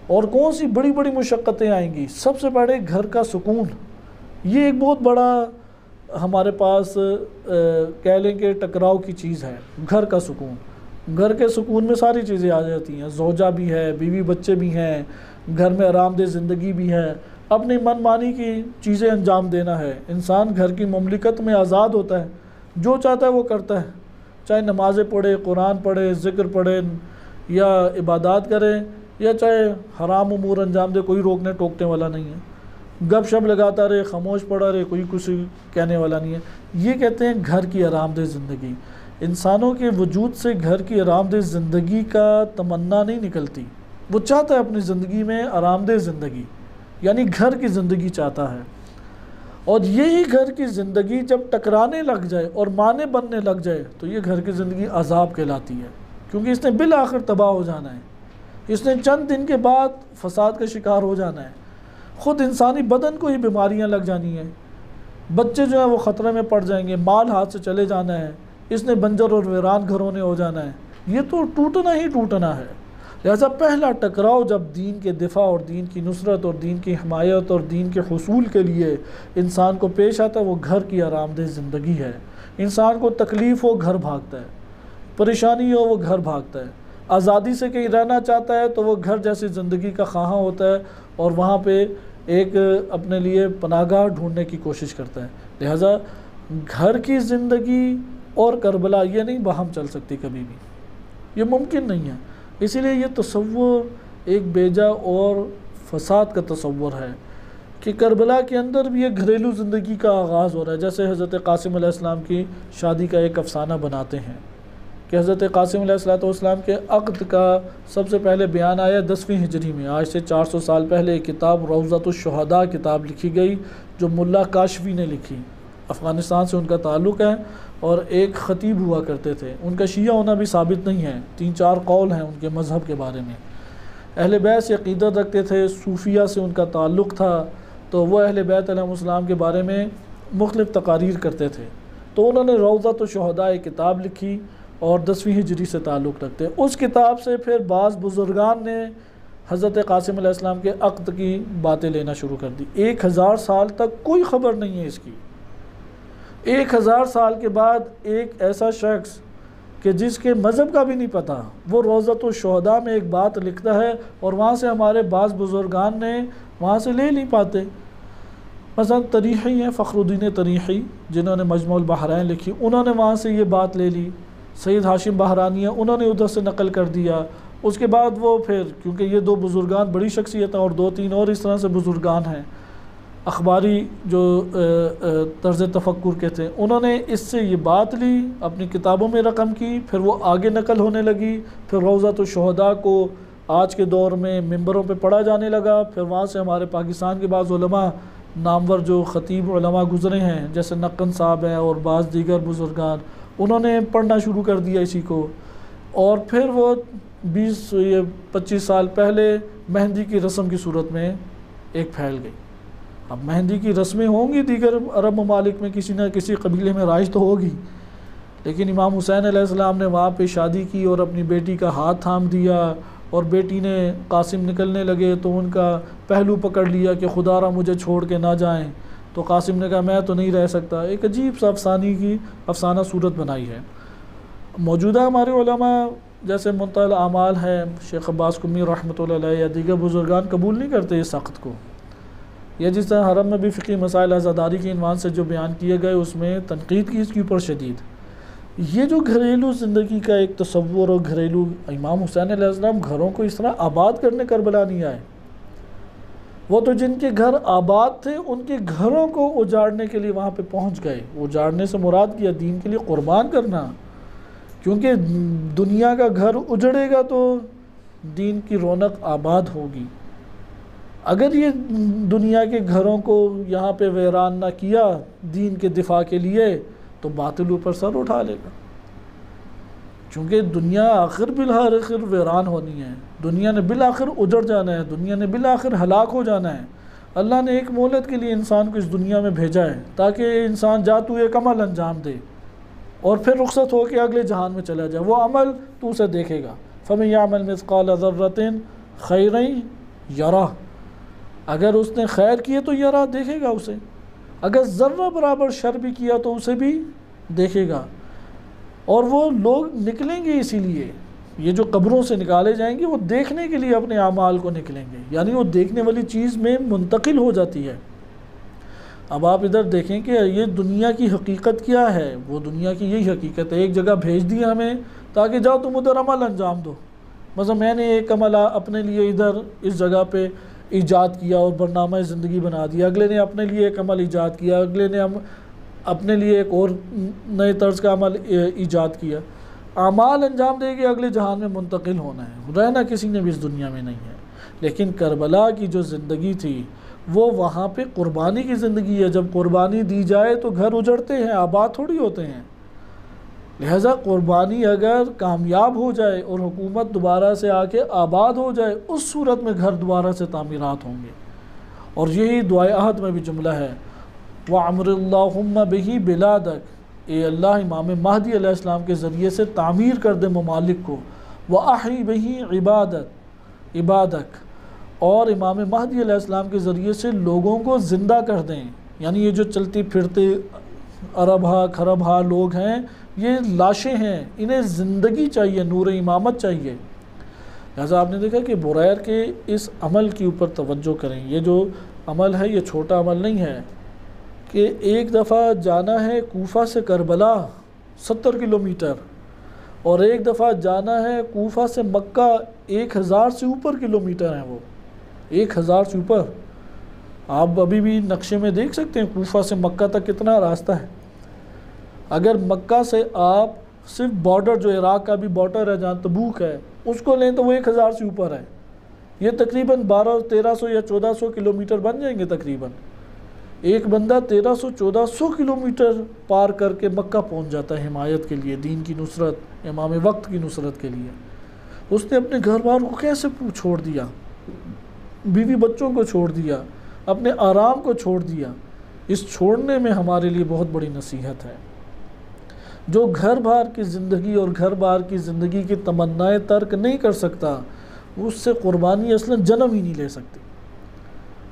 اور کون سی بڑی بڑی مشقتیں آئیں گی؟ سب سے بڑے گھر کا سکون، یہ ایک بہت بڑا ہمارے پاس کہہ لیں کہ ٹکراؤ کی چیز ہے۔ گھر کا سکون، گھر کے سکون میں ساری چیزیں آ جاتی ہیں، زوجہ بھی ہے، بیوی بچے بھی ہیں، گھر میں آرام دہ زندگی بھی ہے، اپنی من مانی کی چیزیں انجام دینا ہے۔ انسان گھر کی مملکت میں آزاد ہوتا ہے، جو چاہتا ہے وہ کرتا ہے، چاہے نمازیں پڑھے، قرآن پڑھے، ذکر پڑھے یا عبادات کرے، یا چاہے حرام امور انجام دے، کوئی روکنے ٹوکنے والا نہیں ہے۔ گپ شپ لگاتا رہے، خاموش پڑا رہے، کوئی کچھ کہنے والا نہیں ہے۔ یہ کہتے ہیں گھر کی آرام دہ زندگی۔ انسانوں کے وجود سے گھر کی آرام دہ زندگی کا تمنا نہیں نکلتی، وہ چاہتا ہے اپنی زندگی میں آرام دہ زندگی، یعنی گھر کی زندگی چاہتا ہے۔ اور یہی گھر کی زندگی جب ٹکرانے لگ جائے اور معنی بننے لگ جائے تو یہ گھر کی زندگی عذاب کہلاتی ہے، کیونکہ اس نے بالآخر تباہ ہو جانا ہے، اس نے چند دن کے بعد فساد کا شکار ہو جانا ہے، خود انسانی بدن کو ہی بیماریاں لگ جانی ہیں، بچے جو ہیں وہ خطرے میں پڑ جائیں گے، مال ہاتھ سے چلے جانا ہے، اس نے بنجر اور ویران گھروں نے ہو جانا ہے۔ یہ تو ٹوٹنا ہی ٹوٹنا ہے۔ لہذا پہلا ٹکراؤ جب دین کے دفاع اور دین کی نصرت اور دین کی حمایت اور دین کے حصول کے لیے انسان کو پیش آتا ہے وہ گھر کی آرام دہ زندگی ہے۔ انسان کو تکلیف ہو گھر بھاگتا ہے، پریشانی ہو وہ گھر بھاگتا ہے، آزادی سے کہیں رہنا چاہتا ہے تو وہ گھر جیسی زندگی کا خواہاں ہوتا ہے اور وہاں پہ ایک اپنے لیے پناہ گاہ ڈھونڈنے کی کوشش کرتا ہے۔ لہٰذا گھر کی زندگی اور کربلا یہ نہیں باہم چل سکتی کبھی بھی، یہ ممکن نہیں ہے۔ اسی لیے یہ تصور ایک بیجا اور فساد کا تصور ہے کہ کربلا کے اندر بھی ایک گھریلو زندگی کا آغاز ہو رہا ہے، جیسے حضرت قاسم علیہ السلام کی شادی کا ایک افسانہ بناتے ہیں کہ حضرت قاسم علیہ السلام کے عقد کا سب سے پہلے بیان آیا 10ویں ہجری میں، آج سے 400 سال پہلے ایک کتاب روضۃ الشہداء کتاب لکھی گئی جو ملا کاشفی نے لکھی، افغانستان سے ان کا تعلق ہے اور ایک خطیب ہوا کرتے تھے۔ ان کا شیعہ ہونا بھی ثابت نہیں ہے، 3-4 قول ہیں ان کے مذہب کے بارے میں۔ اہل بیت سے عقیدت رکھتے تھے، صوفیہ سے ان کا تعلق تھا، تو وہ اہل بیت علیہ السلام کے بارے میں مختلف تقاریر کرتے تھے۔ تو انہوں نے روضۃ الشہداء ایک کتاب لکھی اور 10ویں ہجری سے تعلق رکھتے ہیں۔ اس کتاب سے پھر بعض بزرگان نے حضرت قاسم علیہ السلام کے عقد کی باتیں لینا شروع کر دی۔ 1000 سال تک کوئی خبر نہیں ہے اس کی۔ 1000 سال کے بعد ایک ایسا شخص کہ جس کے مذہب کا بھی نہیں پتہ، وہ روضۃ الشہداء میں ایک بات لکھتا ہے اور وہاں سے ہمارے بعض بزرگان نے وہاں سے لے نہیں پاتے۔ مثلا طریحی ہیں، فخر الدین طریحی جنہوں نے مجموع البحرین لکھی، انہوں نے وہاں سے یہ بات لے لی۔ سید ہاشم بحرانی ہیں، انہوں نے ادھر سے نقل کر دیا۔ اس کے بعد وہ پھر کیونکہ یہ 2 بزرگان بڑی شخصیت ہیں اور 2-3 اور اس طرح سے بزرگان ہیں اخباری جو طرز تفکر کے تھے، انہوں نے اس سے یہ بات لی، اپنی کتابوں میں رقم کی، پھر وہ آگے نقل ہونے لگی، پھر روضۃ الشہداء کو آج کے دور میں ممبروں پہ پڑھا جانے لگا۔ پھر وہاں سے ہمارے پاکستان کے بعض علماء، نامور جو خطیب علماء گزرے ہیں جیسے نقن صاحب ہیں اور بعض دیگر بزرگان، انہوں نے پڑھنا شروع کر دیا اسی کو، اور پھر وہ 20-25 سال پہلے مہندی کی رسم کی صورت میں ایک پھیل گئی۔ اب مہندی کی رسمیں ہوں گی دیگر عرب ممالک میں، کسی نہ کسی قبیلے میں رائج تو ہوگی، لیکن امام حسین علیہ السلام نے وہاں پہ شادی کی اور اپنی بیٹی کا ہاتھ تھام دیا اور بیٹی نے قاسم نکلنے لگے تو ان کا پہلو پکڑ لیا کہ خدا را مجھے چھوڑ کے نہ جائیں، تو قاسم نے کہا میں تو نہیں رہ سکتا۔ ایک عجیب سا افسانہ صورت بنائی ہے۔ موجودہ ہمارے علماء جیسے منتہی الاعمال ہے شیخ عباس قمی رحمۃ اللہ علیہ یا دیگر بزرگان قبول نہیں کرتے اس عقد کو، یا جس طرح حرم میں بھی فقہی مسائل عزاداری کے عنوان سے جو بیان کیے گئے اس میں تنقید کی اس کے اوپر شدید۔ یہ جو گھریلو زندگی کا ایک تصور اور گھریلو، امام حسین علیہ السلام گھروں کو اس طرح آباد کرنے کربلا نہیں آئے، وہ تو جن کے گھر آباد تھے ان کے گھروں کو اجاڑنے کے لیے وہاں پہ پہنچ گئے۔ اجاڑنے سے مراد کیا دین کے لیے قربان کرنا، کیونکہ دنیا کا گھر اجڑے گا تو دین کی رونق آباد ہوگی۔ اگر یہ دنیا کے گھروں کو یہاں پہ ویران نہ کیا دین کے دفاع کے لیے تو باطل اوپر سر اٹھا لے گا، چونکہ دنیا آخر بالآخر ویران ہونی ہے، دنیا نے بالآخر اجڑ جانا ہے، دنیا نے بالآخر ہلاک ہو جانا ہے۔ اللہ نے ایک مہلت کے لیے انسان کو اس دنیا میں بھیجا ہے تاکہ انسان جا تو ایک عمل انجام دے اور پھر رخصت ہو کے اگلے جہان میں چلا جائے، وہ عمل تو اسے دیکھے گا۔ فَمَن يَعْمَلْ مِثْقَالَ ذَرَّةٍ خَيْرًا يَرَهُ، اگر اس نے خیر کیے تو یرا دیکھے گا اسے، اگر ذرہ برابر شر بھی کیا تو اسے بھی دیکھے گا۔ اور وہ لوگ نکلیں گے اسی لیے، یہ جو قبروں سے نکالے جائیں گے وہ دیکھنے کے لیے اپنے اعمال کو نکلیں گے، یعنی وہ دیکھنے والی چیز میں منتقل ہو جاتی ہے۔ اب آپ ادھر دیکھیں کہ یہ دنیا کی حقیقت کیا ہے، وہ دنیا کی یہی حقیقت ہے، ایک جگہ بھیج دیا ہمیں تاکہ جاؤ تم ادھر عمل انجام دو۔ مثلا میں نے ایک عمل اپنے لیے ادھر اس جگہ پہ ایجاد کیا اور برنامہ زندگی بنا دیا، اگلے نے اپنے لیے ایک عمل ایجاد کیا، اگلے نے اپنے لیے ایک اور نئے طرز کا عمل ایجاد کیا۔ اعمال انجام دے کے اگلے جہان میں منتقل ہونا ہے، رہنا کسی نے بھی اس دنیا میں نہیں ہے۔ لیکن کربلا کی جو زندگی تھی وہ وہاں پہ قربانی کی زندگی ہے، جب قربانی دی جائے تو گھر اجڑتے ہیں، آباد تھوڑی ہوتے ہیں۔ لہذا قربانی اگر کامیاب ہو جائے اور حکومت دوبارہ سے آ کے آباد ہو جائے، اس صورت میں گھر دوبارہ سے تعمیرات ہوں گے۔ اور یہی دعائے عہد میں بھی جملہ ہے، وَعَمْرِ اللَّهُمَّ بِهِ بِلَادَكَ، اے اللہ امام مہدی علیہ السلام کے ذریعے سے تعمیر کر دے ممالک کو، وَأَحْيِ بِهِ عبادک، اور امام مہدی علیہ السلام کے ذریعے سے لوگوں کو زندہ کر دیں. یعنی یہ جو چلتی پھرتے عرب ہا خرب ہا لوگ ہیں، یہ لاشیں ہیں، انہیں زندگی چاہیے، نور امامت چاہیے. لہٰذا آپ نے دیکھا کہ بریر کے اس عمل کے اوپر توجہ کریں. یہ جو عمل ہے یہ چھوٹا عمل نہیں ہے کہ ایک دفعہ جانا ہے کوفہ سے کربلا 70 کلومیٹر، اور ایک دفعہ جانا ہے کوفہ سے مکہ 1000 سے اوپر کلومیٹر ہیں، وہ 1000 سے اوپر. آپ ابھی بھی نقشے میں دیکھ سکتے ہیں کوفہ سے مکہ تک کتنا راستہ ہے. اگر مکہ سے آپ صرف بارڈر جو عراق کا بھی بارڈر ہے جہاں تبوک ہے اس کو لیں تو وہ 1000 سے اوپر ہے. یہ تقریباً 1300 یا 1400 کلومیٹر بن جائیں گے تقریباً. ایک بندہ 1300-1400 کلومیٹر پار کر کے مکہ پہنچ جاتا ہے حمایت کے لیے، دین کی نصرت، امام وقت کی نصرت کے لیے. اس نے اپنے گھر بار کو کیسے چھوڑ دیا، بیوی بچوں کو چھوڑ دیا، اپنے آرام کو چھوڑ دیا. اس چھوڑنے میں ہمارے لیے بہت بڑی نصیحت ہے. جو گھر بار کی زندگی اور گھر بار کی زندگی کی تمنائیں ترک نہیں کر سکتا، اس سے قربانی اصلا جنم ہی نہیں لے سکتی.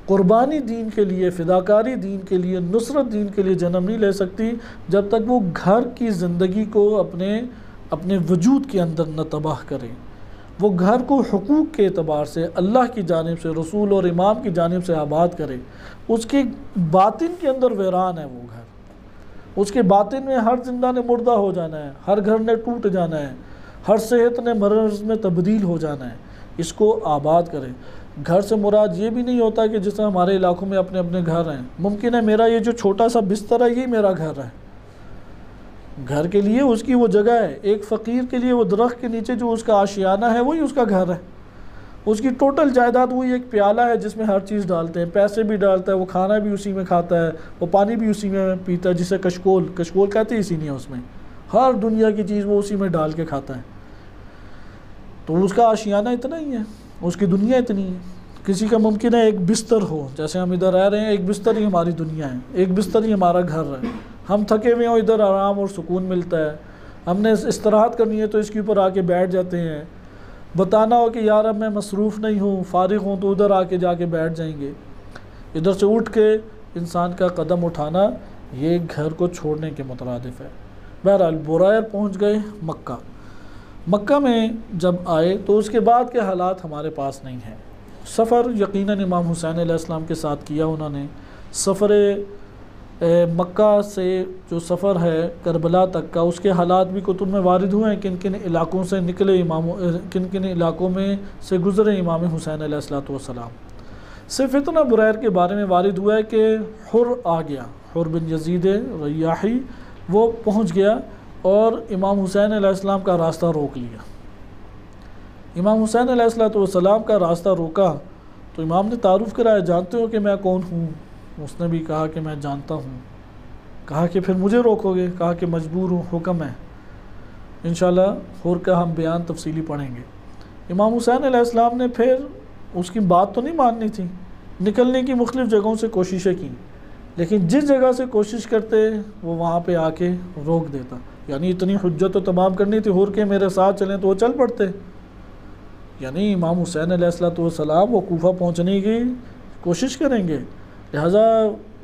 قربانی دین کے لیے، فداکاری دین کے لیے، نصرت دین کے لیے جنم نہیں لے سکتی جب تک وہ گھر کی زندگی کو اپنے وجود کے اندر نہ تباہ کرے. وہ گھر کو حقوق کے اعتبار سے اللہ کی جانب سے، رسول اور امام کی جانب سے آباد کرے. اس کے باطن کے اندر ویران ہے وہ گھر. اس کے باطن میں ہر زندہ نے مردہ ہو جانا ہے، ہر گھر نے ٹوٹ جانا ہے، ہر صحت نے مرض میں تبدیل ہو جانا ہے. اس کو آباد کرے. گھر سے مراد یہ بھی نہیں ہوتا کہ جس طرح ہمارے علاقوں میں اپنے اپنے گھر ہیں. ممکن ہے میرا یہ جو چھوٹا سا بستر ہے یہی میرا گھر ہے. گھر کے لیے اس کی وہ جگہ ہے. ایک فقیر کے لیے وہ درخت کے نیچے جو اس کا آشیانہ ہے وہی اس کا گھر ہے. اس کی ٹوٹل جائیداد وہی ایک پیالہ ہے جس میں ہر چیز ڈالتے ہیں، پیسے بھی ڈالتا ہے، وہ کھانا بھی اسی میں کھاتا ہے، وہ پانی بھی اسی میں پیتا ہے، جسے کشکول کہتے ہیں اسی نہیں ہے. اس میں ہر دنیا کی چیز وہ اسی میں ڈال کے کھاتا ہے. تو اس کا آشیانہ اتنا ہی ہے، اس کی دنیا اتنی ہے. کسی کا ممکن ہے ایک بستر ہو، جیسے ہم ادھر رہ رہے ہیں، ایک بستر ہی ہماری دنیا ہے، ایک بستر ہی ہمارا گھر ہے. ہم تھکے ہوئے ہوں، ادھر آرام اور سکون ملتا ہے. ہم نے استراحت کرنی ہے تو اس کے اوپر آ کے بیٹھ جاتے ہیں. بتانا ہو کہ یار اب میں مصروف نہیں ہوں، فارغ ہوں، تو ادھر آ کے جا کے بیٹھ جائیں گے. ادھر سے اٹھ کے انسان کا قدم اٹھانا یہ گھر کو چھوڑنے کے مترادف ہے. بہرحال بریر پہنچ گئے مکہ. مکہ میں جب آئے تو اس کے بعد کے حالات ہمارے پاس نہیں ہیں. سفر یقیناً امام حسین علیہ السلام کے ساتھ کیا انہوں نے. سفر مکہ سے جو سفر ہے کربلا تک کا، اس کے حالات بھی کتب میں وارد ہوئے ہیں. کن کن علاقوں سے نکلے کن کن علاقوں میں سے گزرے امام حسین علیہ السلام. صرف اتنا بریر کے بارے میں وارد ہوا ہے کہ حر آ گیا، حر بن یزید ریاحی، وہ پہنچ گیا اور امام حسین علیہ السلام کا راستہ روک لیا. امام حسین علیہ السلام کا راستہ روکا تو امام نے تعارف کرایا، جانتے ہو کہ میں کون ہوں؟ اس نے بھی کہا کہ میں جانتا ہوں. کہا کہ پھر مجھے روکو گے؟ کہا کہ مجبور ہوں، حکم ہے. انشاءاللہ حر کا ہم بیان تفصیلی پڑھیں گے. امام حسین علیہ السلام نے پھر اس کی بات تو نہیں ماننی تھی، نکلنے کی مختلف جگہوں سے کوششیں کی، لیکن جس جگہ سے کوشش کرتے وہ وہاں پہ آ کے روک دیتا. یعنی اتنی حجت تو تمام کرنی تھی حر کے میرے ساتھ چلیں تو وہ چل پڑتے. یعنی امام حسین علیہ السلام وہ کوفہ پہنچنے کی کوشش کریں گے، لہٰذا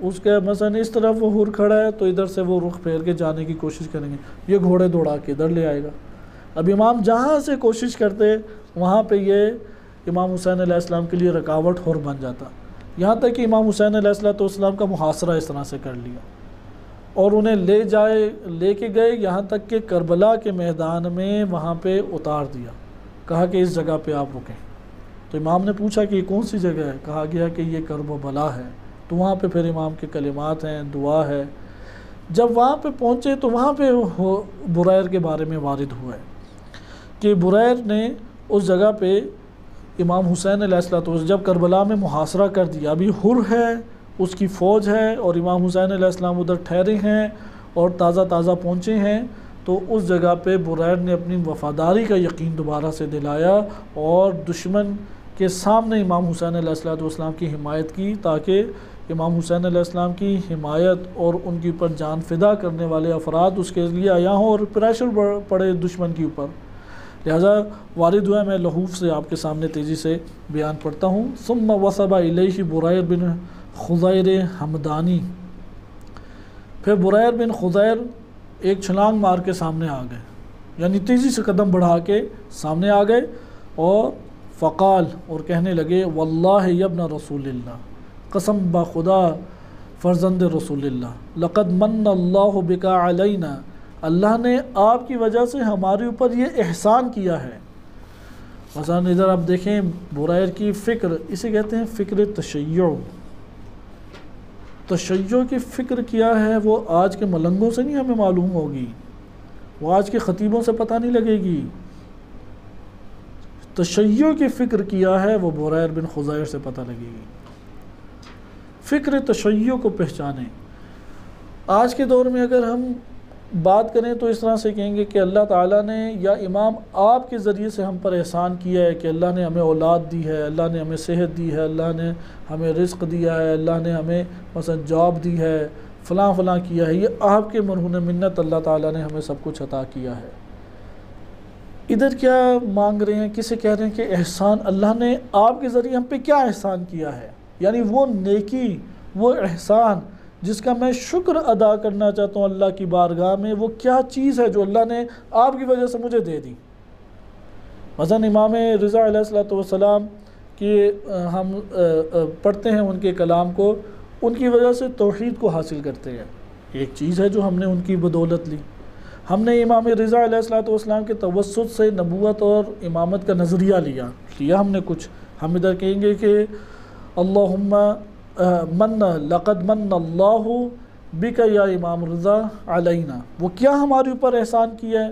اس کے مثلا اس طرف وہ حر کھڑا ہے تو ادھر سے وہ رخ پھیر کے جانے کی کوشش کریں گے، یہ گھوڑے دوڑا کے ادھر لے آئے گا. اب امام جہاں سے کوشش کرتے وہاں پہ یہ امام حسین علیہ السلام کے لیے رکاوٹ حر بن جاتا. یہاں تک کہ امام حسین علیہ السلام کا محاصرہ اس طرح سے کر لیا اور انہیں لے کے گئے یہاں تک کہ کربلا کے میدان میں وہاں پہ اتار دیا. کہا کہ اس جگہ پہ آپ رکیں. تو امام نے پوچھا کہ یہ کون سی جگہ ہے؟ کہا گیا کہ یہ کرب و بلا ہے. تو وہاں پہ پھر امام کے کلمات ہیں، دعا ہے. جب وہاں پہ پہنچے تو وہاں پہ بریر کے بارے میں وارد ہوا ہے کہ بریر نے اس جگہ پہ امام حسین علیہ السلام جب کربلا میں محاصرہ کر دیا، ابھی حر ہے، اس کی فوج ہے اور امام حسین علیہ السلام ادھر ٹھہرے ہیں اور تازہ پہنچے ہیں، تو اس جگہ پہ بریر نے اپنی وفاداری کا یقین دوبارہ سے دلایا اور دشمن کے سامنے امام حسین علیہ السلام کی حمایت کی، تاکہ امام حسین علیہ السلام کی حمایت اور ان کے اوپر جان فدا کرنے والے افراد اس کے لیے آیا ہوں اور پریشر پڑے دشمن کے اوپر. لہذا وارد ہوا ہے، میں لحوف سے آپ کے سامنے تیزی سے بیان پڑھتا ہوں۔ ثم وصب الیہ بریر بن خضیر حمدانی، پھر بریر بن خضیر ایک چھلانگ مار کے سامنے آ گئے، یعنی تیزی سے قدم بڑھا کے سامنے آ گئے، اور فقال، اور کہنے لگے واللہ یبن رسول اللہ، قسم بخدا فرزند رسول اللہ، لقد من اللہ بکا علینا، اللہ نے آپ کی وجہ سے ہمارے اوپر یہ احسان کیا ہے۔ مثلا ادھر آپ دیکھیں بریر کی فکر، اسے کہتے ہیں فکر تشیع۔ تشیع کی فکر کیا ہے وہ آج کے ملنگوں سے نہیں ہمیں معلوم ہوگی، وہ آج کے خطیبوں سے پتہ نہیں لگے گی۔ تشیع کی فکر کیا ہے وہ بریر بن خضیر سے پتہ لگے گی۔ فکر تشیع کو پہچانیں۔ آج کے دور میں اگر ہم بات کریں تو اس طرح سے کہیں گے کہ اللہ تعالیٰ نے یا امام آپ کے ذریعے سے ہم پر احسان کیا ہے کہ اللہ نے ہمیں اولاد دی ہے، اللہ نے ہمیں صحت دی ہے، اللہ نے ہمیں رزق دیا ہے، اللہ نے ہمیں مثلا جاب دی ہے، فلاں فلاں کیا ہے، یہ آپ کے مرہون منت اللہ تعالیٰ نے ہمیں سب کچھ عطا کیا ہے۔ ادھر کیا مانگ رہے ہیں، کسے کہہ رہے ہیں کہ احسان اللہ نے آپ کے ذریعے ہم پہ کیا احسان کیا ہے، یعنی وہ نیکی، وہ احسان جس کا میں شکر ادا کرنا چاہتا ہوں اللہ کی بارگاہ میں، وہ کیا چیز ہے جو اللہ نے آپ کی وجہ سے مجھے دے دی۔ مثلا امام رضا علیہ السلام کی ہم پڑھتے ہیں ان کے کلام کو، ان کی وجہ سے توحید کو حاصل کرتے ہیں، ایک چیز ہے جو ہم نے ان کی بدولت لی۔ ہم نے امام رضا علیہ السلام کے توسط سے نبوت اور امامت کا نظریہ لیا ہم نے کچھ۔ ہم ادھر کہیں گے کہ اللہم لقد من اللہ بک یا امام رضا علینا، وہ کیا ہمارے اوپر احسان کیا ہے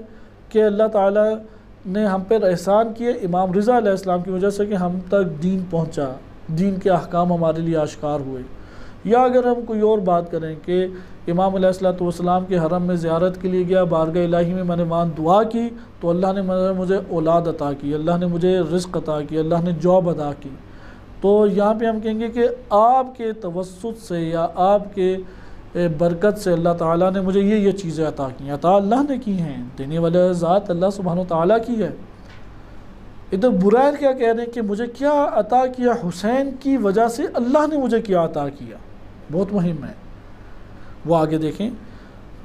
کہ اللہ تعالیٰ نے ہم پر احسان کیے امام رضا علیہ السلام کی وجہ سے کہ ہم تک دین پہنچا، دین کے احکام ہمارے لیے آشکار ہوئے۔ یا اگر ہم کوئی اور بات کریں کہ امام علیہ السلام کے حرم میں زیارت کے لیے گیا، بارگاہ الہی میں نے وہاں دعا کی تو اللہ نے مجھے اولاد عطا کی، اللہ نے مجھے رزق عطا کی، اللہ نے جاب عطا کی۔ تو یہاں پہ ہم کہیں گے کہ آپ کے توسط سے یا آپ کے برکت سے اللہ تعالیٰ نے مجھے یہ چیزیں عطا کی، عطا اللہ نے کی ہیں، دینے والا ذات اللہ سبحانہ و تعالیٰ کی ہے۔ ادھر بریر کیا کہہ رہے ہیں کہ مجھے کیا عطا کیا، حسین کی وجہ سے اللہ نے مجھے کیا عطا کیا، بہت مہم ہے۔ وہ آگے دیکھیں،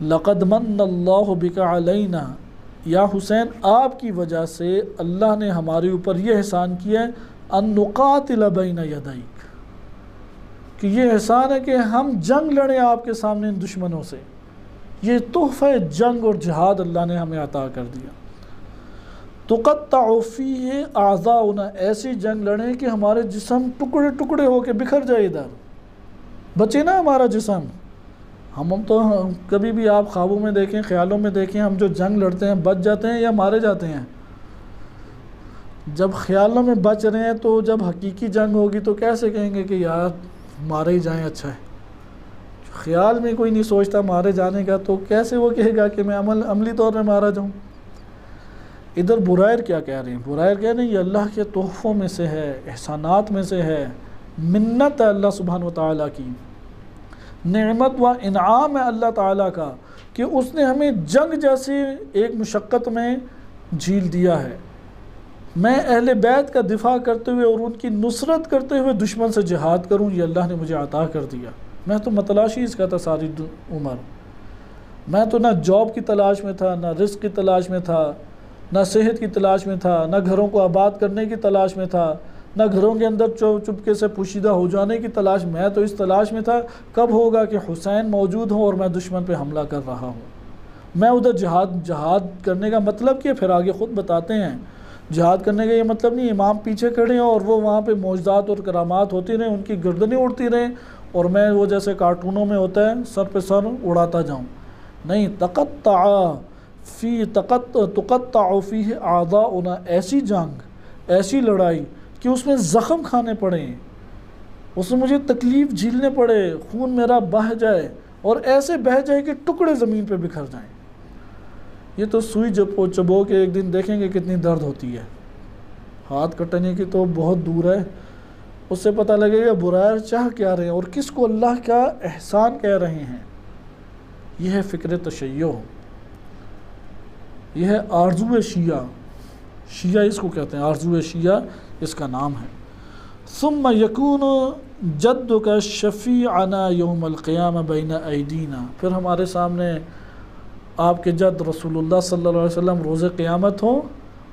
لقد من اللہ بک علینا، یا حسین آپ کی وجہ سے اللہ نے ہمارے اوپر یہ احسان کیا ہے، ان نقاتل بین یدیک، کہ یہ احسان ہے کہ ہم جنگ لڑیں آپ کے سامنے ان دشمنوں سے۔ یہ تحفہ جنگ اور جہاد اللہ نے ہمیں عطا کر دیا۔ تقطع فیہ اعضاؤنا، ایسی جنگ لڑیں کہ ہمارے جسم ٹکڑے ٹکڑے ہو کے بکھر جائے، ادھر بچے نا ہمارا جسم۔ ہم تو کبھی بھی آپ خوابوں میں دیکھیں، خیالوں میں دیکھیں، ہم جو جنگ لڑتے ہیں بچ جاتے ہیں یا مارے جاتے ہیں؟ جب خیالوں میں بچ رہے ہیں تو جب حقیقی جنگ ہوگی تو کیسے کہیں گے کہ یار مارے ہی جائیں اچھا ہے۔ خیال میں کوئی نہیں سوچتا مارے جانے کا، تو کیسے وہ کہے گا کہ میں عملی طور میں مارا جاؤں۔ ادھر برائر کیا کہہ رہے ہیں؟ برائر کہہ رہے ہیں یہ اللہ کے تحفوں میں سے ہے، احسانات میں سے ہے، منت ہے اللہ سبحانہ و تعالیٰ کی، نعمت و انعام ہے اللہ تعالیٰ کا کہ اس نے ہمیں جنگ جیسی ایک مشقت میں جھیل دیا ہے۔ میں اہل بیت کا دفاع کرتے ہوئے اور ان کی نصرت کرتے ہوئے دشمن سے جہاد کروں، یہ اللہ نے مجھے عطا کر دیا۔ میں تو متلاشی اس کا تھا ساری عمر، میں تو نہ جاب کی تلاش میں تھا، نہ رزق کی تلاش میں تھا، نہ صحت کی تلاش میں تھا، نہ گھروں کو آباد کرنے کی تلاش میں تھا، نہ گھروں کے اندر چپکے سے پوشیدہ ہو جانے کی تلاش۔ میں تو اس تلاش میں تھا کب ہوگا کہ حسین موجود ہوں اور میں دشمن پہ حملہ کر رہا ہوں۔ میں ادھر جہاد کرنے کا مطلب کیا، پھر آگے خود بتاتے ہیں۔ جہاد کرنے کا یہ مطلب نہیں امام پیچھے کھڑے ہیں اور وہ وہاں پہ معجزات اور کرامات ہوتی رہیں، ان کی گردنیں اڑتی رہیں اور میں وہ جیسے کارٹونوں میں ہوتا ہے سر پہ سر اڑاتا جاؤں، نہیں۔ تقطع فیہ اعضاؤنا، ایسی جنگ، ایسی لڑائی کہ اس میں زخم کھانے پڑیں، اس میں مجھے تکلیف جھیلنے پڑے، خون میرا بہہ جائے اور ایسے بہہ جائے کہ ٹکڑے زمین پہ بکھر جائیں۔ یہ تو سوئی چبو کے ایک دن دیکھیں گے کتنی درد ہوتی ہے، ہاتھ کٹنے کی تو بہت دور ہے۔ اس سے پتہ لگے گا برائر چاہ کیا رہے ہیں اور کس کو اللہ کا احسان کہہ رہے ہیں۔ یہ ہے فکر تشیع، یہ ہے آرزو شیعہ۔ شیعہ اس کو کہتے ہیں، آرزو شیعہ اس کا نام ہے۔ ثم یکون جدک شفیعنا یوم القیامہ بین ایدینا، پھر ہمارے سامنے آپ کے جد رسول اللہ صلی اللہ علیہ وسلم روز قیامت ہوں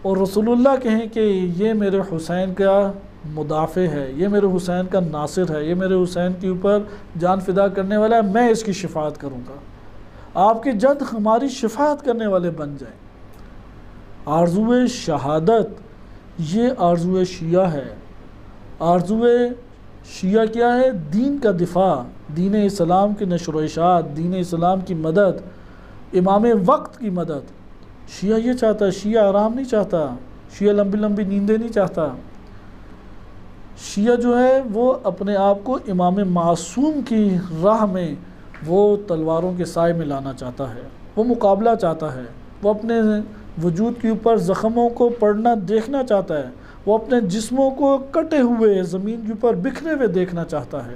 اور رسول اللہ کہیں کہ یہ میرے حسین کا مدافع ہے، یہ میرے حسین کا ناصر ہے، یہ میرے حسین کے اوپر جان فدا کرنے والا ہے، میں اس کی شفاعت کروں گا۔ آپ کے جد ہماری شفاعت کرنے والے بن جائیں۔ آرزو شہادت یہ آرزو شیعہ ہے۔ آرزو شیعہ کیا ہے؟ دین کا دفاع، دین اسلام کی نشر و اشاعت، دین اسلام کی مدد، امام وقت کی مدد۔ شیعہ یہ چاہتا ہے، شیعہ آرام نہیں چاہتا، شیعہ لمبی لمبی نیندیں نہیں چاہتا۔ شیعہ جو ہے وہ اپنے آپ کو امام معصوم کی راہ میں وہ تلواروں کے سائے میں لانا چاہتا ہے، وہ مقابلہ چاہتا ہے، وہ اپنے وجود کے اوپر زخموں کو پڑنا دیکھنا چاہتا ہے، وہ اپنے جسموں کو کٹے ہوئے زمین کے اوپر بکھرے ہوئے دیکھنا چاہتا ہے،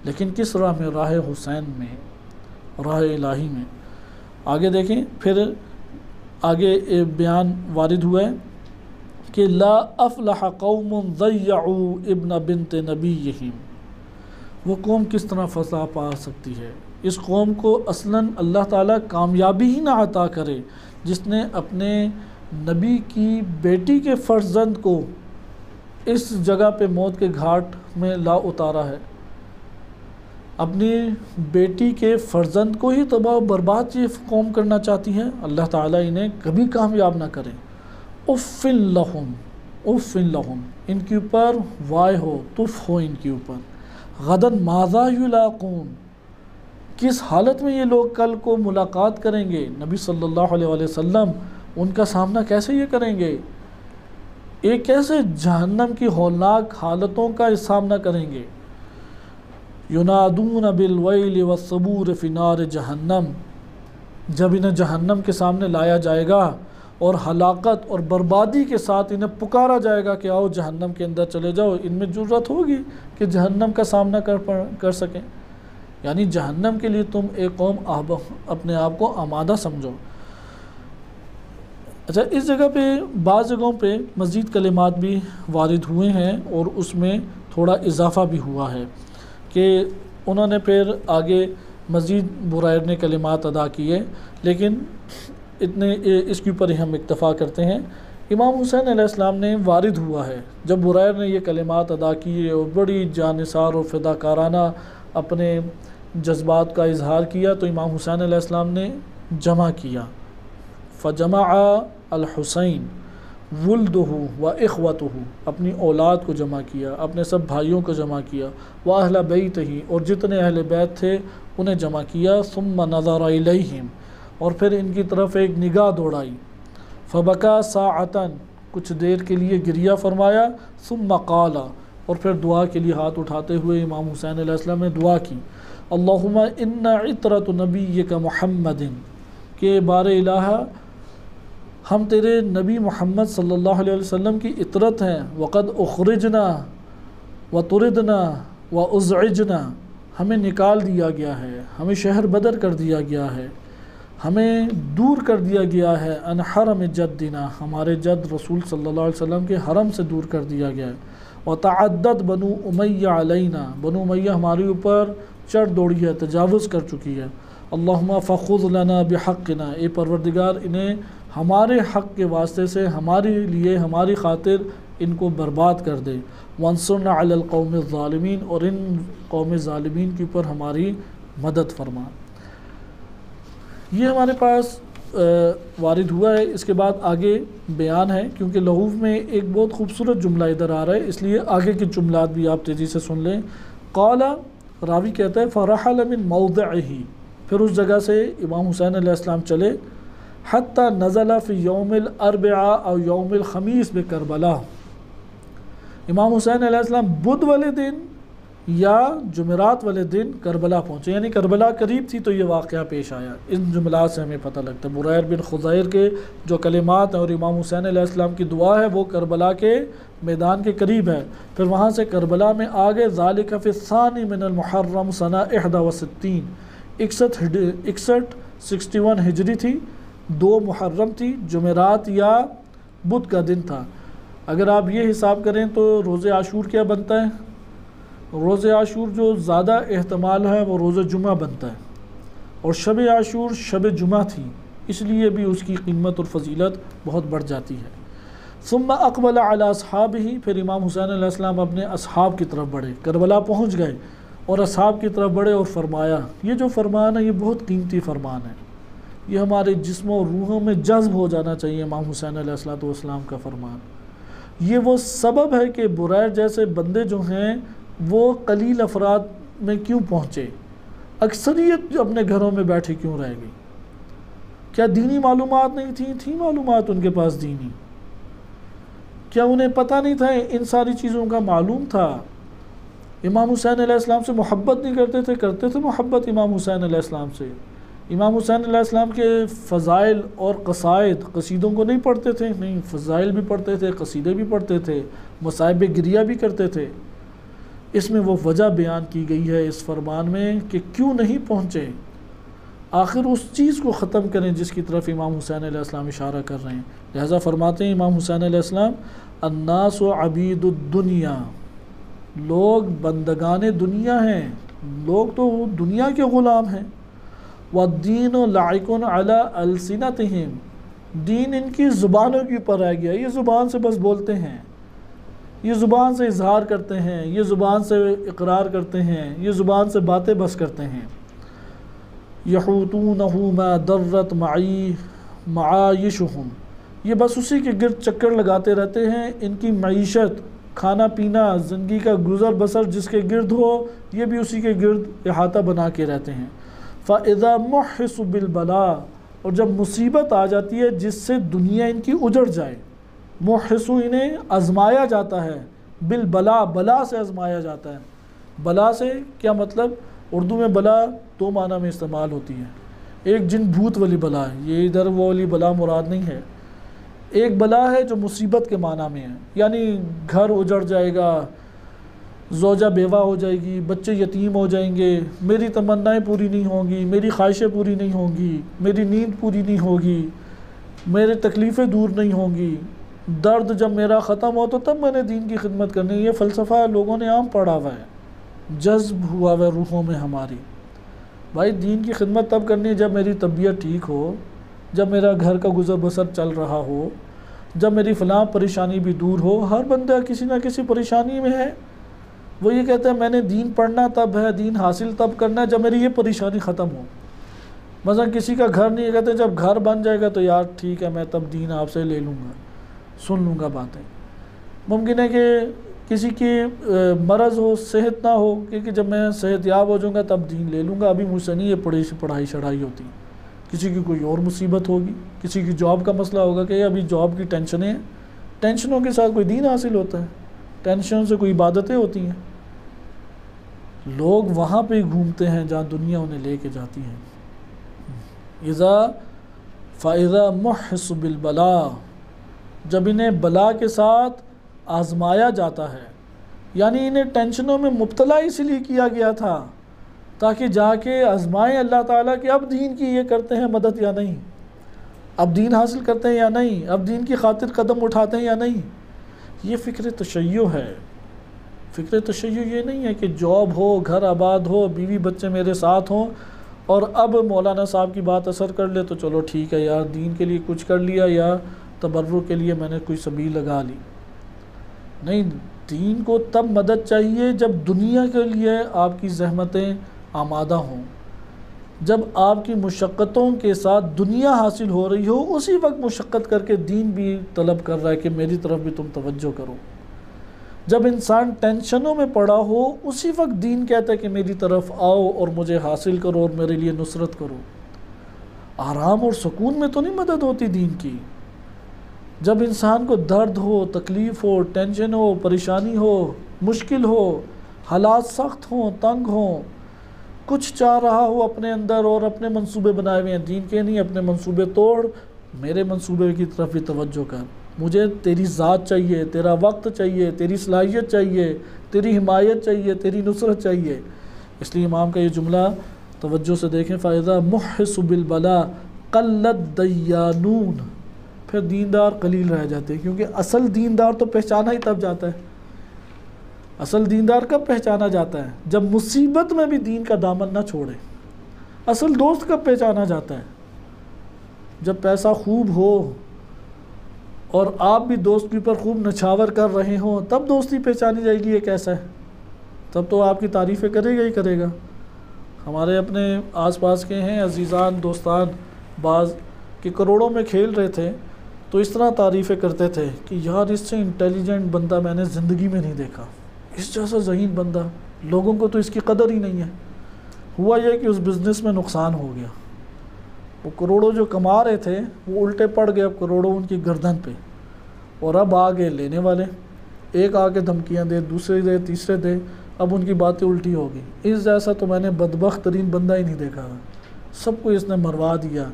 لیکن کس راہ میں؟ راہ حسین میں، راہ الہی میں۔ آگے دیکھیں، پھر آگے بیان وارد ہوا ہے کہ لا افلح قوم ضیعوا ابن بنت نبیہم، وہ قوم کس طرح فلاح پا سکتی ہے؟ اس قوم کو اصلاً اللہ تعالیٰ کامیابی ہی نہ عطا کرے جس نے اپنے نبی کی بیٹی کے فرزند کو اس جگہ پہ موت کے گھاٹ میں لا اتارا ہے، اپنی بیٹی کے فرزند کو ہی تباہ و برباد یہ قوم کرنا چاہتی ہے۔ اللہ تعالیٰ انہیں کبھی کامیاب نہ کرے۔ اف لہم، اف لہم، ان کے اوپر وائے ہو، تف ہو ان کے اوپر۔ غدن ماذا یلاقون، کس حالت میں یہ لوگ کل کو ملاقات کریں گے؟ نبی صلی اللہ علیہ وسلم ان کا سامنا کیسے یہ کریں گے؟ ایک کیسے جہنم کی ہولناک حالتوں کا سامنا کریں گے؟ ینادون بالویل والثبور فی نار جہنم، جب انہیں جہنم کے سامنے لایا جائے گا اور ہلاکت اور بربادی کے ساتھ انہیں پکارا جائے گا کہ آؤ جہنم کے اندر چلے جاؤ، ان میں جرت ہوگی کہ جہنم کا سامنا کر سکیں؟ یعنی جہنم کے لیے تم ایک قوم اپنے آپ کو آمادہ سمجھو۔ اچھا، اس جگہ پہ بعض جگہوں پہ مزید کلمات بھی وارد ہوئے ہیں اور اس میں تھوڑا اضافہ بھی ہوا ہے کہ انہوں نے پھر آگے مزید برائر نے کلمات ادا کیے، لیکن اتنے اس کے اوپر ہی ہم اکتفا کرتے ہیں۔ امام حسین علیہ السلام نے وارد ہوا ہے جب برائر نے یہ کلمات ادا کیے اور بڑی جانثار اور فداکارانہ اپنے جذبات کا اظہار کیا، تو امام حسین علیہ السلام نے جمع کیا۔ فجمع الحسین ولدہ و اخوتہ، اپنی اولاد کو جمع کیا، اپنے سب بھائیوں کو جمع کیا، واہل بیتہ، اور جتنے اہل بیت تھے انہیں جمع کیا۔ ثم نظر الیہم، اور پھر ان کی طرف ایک نگاہ دوڑائی۔ فبکا ساعتاً، کچھ دیر کے لیے گریہ فرمایا۔ ثم قال، اور پھر دعا کے لیے ہاتھ اٹھاتے ہوئے امام حسین علیہ السلام نے دعا کی، اللہم ان عطرۃ نبیک محمد، کہ بار الہ ہم تیرے نبی محمد صلی اللہ علیہ وسلم کی عطرت ہیں، وقد اخرجنا وطردنا وازعجنا، ہمیں نکال دیا گیا ہے، ہمیں شہر بدر کر دیا گیا ہے، ہمیں دور کر دیا گیا ہے، ان حرم جدنا، ہمارے جد رسول صلی اللہ علیہ وسلم کے حرم سے دور کر دیا گیا ہے، وتعدد بنو امیہ علینا، بنو امیہ ہمارے اوپر چڑھ دوڑی ہے، تجاوز کر چکی ہے، اللہم فخذ لنا بحقنا، اے پروردگار انہیں ہمارے حق کے واسطے سے ہمارے لیے ہماری خاطر ان کو برباد کر دے، وانصرنا علی القوم الظالمین، اور ان قوم ظالمین کے اوپر ہماری مدد فرما۔ یہ ہمارے پاس وارد ہوا ہے۔ اس کے بعد آگے بیان ہے، کیونکہ لغوف میں ایک بہت خوبصورت جملہ ادھر آ رہا ہے، اس لیے آگے کے جملات بھی آپ تیزی سے سن لیں۔ قال، راوی کہتا ہے فرحل من موضعہ، پھر اس جگہ سے امام حسین علیہ السلام چلے، حتی نزل فی یوم الاربعاء او یوم الخمیس بکربلا، امام حسین علیہ السلام بدھ والے دن یا جمعرات والے دن کربلا پہنچے، یعنی کربلا قریب تھی تو یہ واقعہ پیش آیا۔ ان جملات سے ہمیں پتہ لگتا ہے برائر بن خزیر کے جو کلمات ہیں اور امام حسین علیہ السلام کی دعا ہے وہ کربلا کے میدان کے قریب ہے۔ پھر وہاں سے کربلا میں آگے ذالک فی الثانی من المحرم سنہ 61، 61 ہجری تھی، 2 محرم تھی، جمعرات یا بدھ کا دن تھا۔ اگر آپ یہ حساب کریں تو روز عاشور کیا بنتا ہے؟ روز عاشور جو زیادہ احتمال ہے وہ روز جمعہ بنتا ہے، اور شب عاشور شب جمعہ تھی، اس لیے بھی اس کی قیمت اور فضیلت بہت بڑھ جاتی ہے۔ ثم اقبل علی اصحابہ، پھر امام حسین علیہ السلام اپنے اصحاب کی طرف بڑھے، کربلا پہنچ گئے اور اصحاب کی طرف بڑھے اور فرمایا، یہ جو فرمان ہے یہ بہت قیمتی فرمان ہے، یہ ہمارے جسموں اور روحوں میں جذب ہو جانا چاہیے۔ امام حسین علیہ السلام کا فرمان یہ وہ سبب ہے کہ بریر جیسے بندے جو ہیں وہ قلیل افراد میں کیوں پہنچے، اکثریت جو اپنے گھروں میں بیٹھے کیوں رہ گئی؟ کیا دینی معلومات نہیں تھیں معلومات ان کے پاس دینی؟ کیا انہیں پتہ نہیں تھا؟ ان ساری چیزوں کا معلوم تھا۔ امام حسین علیہ السلام سے محبت نہیں کرتے تھے محبت امام حسین علیہ السلام سے۔ امام حسین علیہ السلام کے فضائل اور قصائد، قصیدوں کو نہیں پڑھتے تھے؟ نہیں، فضائل بھی پڑھتے تھے، قصیدے بھی پڑھتے تھے، مصائب گریہ بھی کرتے تھے۔ اس میں وہ وجہ بیان کی گئی ہے اس فرمان میں کہ کیوں نہیں پہنچے، آخر اس چیز کو ختم کریں جس کی طرف امام حسین علیہ السلام اشارہ کر رہے ہیں۔ لہذا فرماتے ہیں امام حسین علیہ السلام، الناس عبید الدنیا، لوگ بندگان دنیا ہیں، لوگ تو دنیا کے غلام ہیں۔ والدین لائق علی السنتہم، دین ان کی زبانوں کے اوپر رہ گیا، یہ زبان سے بس بولتے ہیں، یہ زبان سے اظہار کرتے ہیں، یہ زبان سے اقرار کرتے ہیں، یہ زبان سے باتیں بس کرتے ہیں۔ یحوطونہ ما درت معایشہم، یہ بس اسی کے گرد چکر لگاتے رہتے ہیں، ان کی معیشت، کھانا پینا، زندگی کا گزر بسر جس کے گرد ہو یہ بھی اسی کے گرد احاطہ بنا کے رہتے ہیں۔ فَإِذَا مُحِّسُ بِالْبَلَا، اور جب مصیبت آ جاتی ہے جس سے دنیا ان کی اجڑ جائے، محسو انہیں آزمایا جاتا ہے، بالبلا، بلا سے آزمایا جاتا ہے۔ بلا سے کیا مطلب؟ اردو میں بلا دو معنی میں استعمال ہوتی ہے، ایک جن بھوت والی بلا ہے، یہ ادھر وہ والی بلا مراد نہیں ہے، ایک بلا ہے جو مصیبت کے معنی میں ہے، یعنی گھر اجڑ جائے گا، زوجہ بیوہ ہو جائے گی، بچے یتیم ہو جائیں گے، میری تمنائیں پوری نہیں ہوں گی، میری خواہشیں پوری نہیں ہوں گی، میری نیند پوری نہیں ہوگی، میرے تکلیفیں دور نہیں ہوں گی، درد جب میرا ختم ہو تو تب میں نے دین کی خدمت کرنی۔ یہ فلسفہ لوگوں نے عام پڑھا ہوا ہے، جذب ہوا ہے روحوں میں ہماری۔ بھائی دین کی خدمت تب کرنی ہے جب میری طبیعت ٹھیک ہو، جب میرا گھر کا گزر بسر چل رہا ہو، جب میری فلاں پریشانی بھی دور ہو۔ ہر بندہ کسی نہ کسی پریشانی میں ہے، وہ یہ کہتا ہے میں نے دین پڑھنا تب ہے، دین حاصل تب کرنا ہے جب میری یہ پریشانی ختم ہو۔ مثلا کسی کا گھر نہیں ہے، کہتے ہیں جب گھر بن جائے گا تو یار ٹھیک ہے میں تب دین آپ سے لے لوں گا، سن لوں گا باتیں۔ ممکن ہے کہ کسی کی مرض ہو، صحت نہ ہو، کہ جب میں صحت یاب ہو جاؤں گا تب دین لے لوں گا، ابھی مجھ سے نہیں یہ پڑھائی شڑھائی ہوتی۔ کسی کی کوئی اور مصیبت ہوگی، کسی کی جاب کا مسئلہ ہوگا کہ ابھی جاب کی ٹینشنیں ہیں، ٹینشنوں کے ساتھ کوئی دین حاصل ہوتا ہے؟ ٹینشن سے کوئی عبادتیں ہوتی ہیں؟ لوگ وہاں پہ گھومتے ہیں جہاں دنیا انہیں لے کے جاتی ہے۔ فَإِذَا مُحِّسُ بِالْبَلَا، جب انہیں بلا کے ساتھ آزمایا جاتا ہے، یعنی انہیں ٹینشنوں میں مبتلا اس لیے کیا گیا تھا تاکہ جا کے آزمائیں اللہ تعالیٰ کہ اب دین کی یہ کرتے ہیں مدد یا نہیں، اب دین حاصل کرتے ہیں یا نہیں، اب دین کی خاطر قدم اٹھاتے ہیں یا نہیں۔ یہ فکر تشیع ہے۔ فکر تشیع یہ نہیں ہے کہ جاب ہو، گھر آباد ہو، بیوی بچے میرے ساتھ ہوں اور اب مولانا صاحب کی بات اثر کر لے تو چلو ٹھیک ہے یار دین کے لیے کچھ کر لیا یا تبرک کے لیے میں نے کوئی سبیل لگا لی۔ نہیں، دین کو تب مدد چاہیے جب دنیا کے لیے آپ کی زحمتیں آمادہ ہوں، جب آپ کی مشقتوں کے ساتھ دنیا حاصل ہو رہی ہو، اسی وقت مشقت کر کے دین بھی طلب کر رہا ہے کہ میری طرف بھی تم توجہ کرو۔ جب انسان ٹینشنوں میں پڑا ہو اسی وقت دین کہتا ہے کہ میری طرف آؤ اور مجھے حاصل کرو اور میرے لیے نصرت کرو۔ آرام اور سکون میں تو نہیں مدد ہوتی دین کی۔ جب انسان کو درد ہو، تکلیف ہو، ٹینشن ہو، پریشانی ہو، مشکل ہو، حالات سخت ہوں، تنگ ہوں، کچھ چاہ رہا ہو اپنے اندر اور اپنے منصوبے بنائے ہوئے ہیں، دین کے نہیں، اپنے منصوبے توڑ، میرے منصوبے کی طرف بھی توجہ کر، مجھے تیری ذات چاہیے، تیرا وقت چاہیے، تیری صلاحیت چاہیے، تیری حمایت چاہیے، تیری نصرت چاہیے۔ اس لیے امام کا یہ جملہ توجہ سے دیکھیں، فَإِذَا مُحِّسُ بِالْبَلَا قَلَّتْ دَيَّانُونَ، پھر دیندار قلیل رہ جاتے ہیں، کیونکہ اصل دیندار تو پہچانا ہی تب جاتا ہے۔ اصل دیندار کب پہچانا جاتا ہے؟ جب مصیبت میں بھی دین کا دامن نہ چھوڑے۔ اصل دوست کب پہچانا جاتا ہے؟ جب پیسہ خوب ہو اور آپ بھی دوست کے اوپر خوب نچھاور کر رہے ہوں، تب دوستی پہچانی جائے گی یہ کیسا ہے، تب تو آپ کی تعریفیں کرے گا ہی کرے گا۔ ہمارے اپنے آس پاس کے ہیں عزیزان دوستان بعض کہ کروڑوں میں کھیل رہے تھے تو اس طرح تعریفیں کرتے تھے کہ یار اس سے انٹیلیجنٹ بندہ میں نے زندگی میں نہیں دیکھا، اس جیسا ذہین بندہ، لوگوں کو تو اس کی قدر ہی نہیں ہے۔ ہوا یہ کہ اس بزنس میں نقصان ہو گیا، وہ کروڑوں جو کما رہے تھے وہ الٹے پڑ گئے، اب کروڑوں ان کی گردن پہ، اور اب آگے لینے والے، ایک آگے دھمکیاں دے، دوسرے دے، تیسرے دے، اب ان کی باتیں الٹی ہو گئی۔ اس جیسا تو میں نے بدبخت ترین بندہ ہی نہیں دیکھا، سب کو اس نے مروا دیا،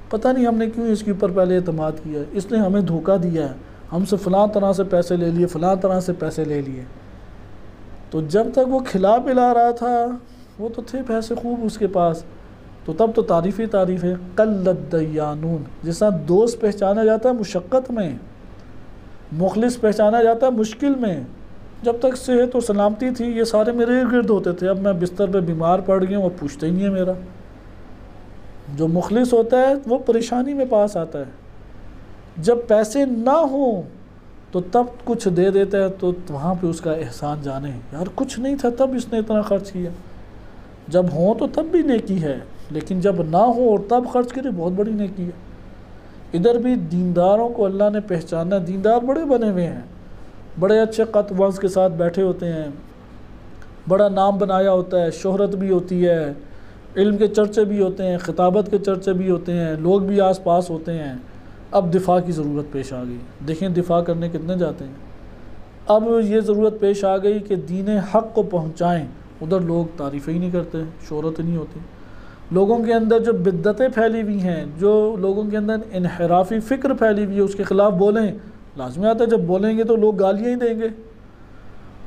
پتہ نہیں ہم نے کیوں اس کے اوپر پہلے اعتماد کیا، اس نے ہمیں دھوکہ دیا ہے، ہم سے فلاں طرح سے پیسے لے لیے، فلاں طرح سے پیسے لے لیے۔ تو جب تک وہ کھلا پلا رہا تھا وہ تو تھے پیسے خوب اس کے پاس، تو تب تو تعریف ہی تعریف ہے۔ قلت دیانون، جیسا دوست پہچانا جاتا ہے مشقت میں، مخلص پہچانا جاتا ہے مشکل میں۔ جب تک صحت و سلامتی تھی یہ سارے میرے گرد ہوتے تھے، اب میں بستر پہ بیمار پڑ گیا ہوں، اب پوچھتے ہی نہیں ہے میرا۔ جو مخلص ہوتا ہے وہ پریشانی میں پاس آتا ہے، جب پیسے نہ ہوں تو تب کچھ دے دیتا ہے، تو وہاں پہ اس کا احسان جانے، یار کچھ نہیں تھا تب اس نے اتنا خرچ کیا۔ جب ہوں تو تب بھی نیکی ہے، لیکن جب نہ ہو اور تب خرچ کرے بہت بڑی نیکی ہے۔ ادھر بھی دینداروں کو اللہ نے پہچانا، دیندار بڑے بنے ہوئے ہیں، بڑے اچھے قط وز کے ساتھ بیٹھے ہوتے ہیں، بڑا نام بنایا ہوتا ہے، شہرت بھی ہوتی ہے، علم کے چرچے بھی ہوتے ہیں، خطابت کے چرچے بھی ہوتے ہیں، لوگ بھی آس پاس ہوتے ہیں۔ اب دفاع کی ضرورت پیش آ گئی، دیکھیں دفاع کرنے کتنے جاتے ہیں۔ اب یہ ضرورت پیش آ گئی کہ دین حق کو پہنچائیں، ادھر لوگ تعریفیں ہی نہیں کرتے، شہرت ہی نہیں ہوتی۔ لوگوں کے اندر جو بدعتیں پھیلی ہوئی ہیں، جو لوگوں کے اندر انحرافی فکر پھیلی ہوئی ہے، اس کے خلاف بولیں، لازمی آتا ہے جب بولیں گے تو لوگ گالیاں ہی دیں گے،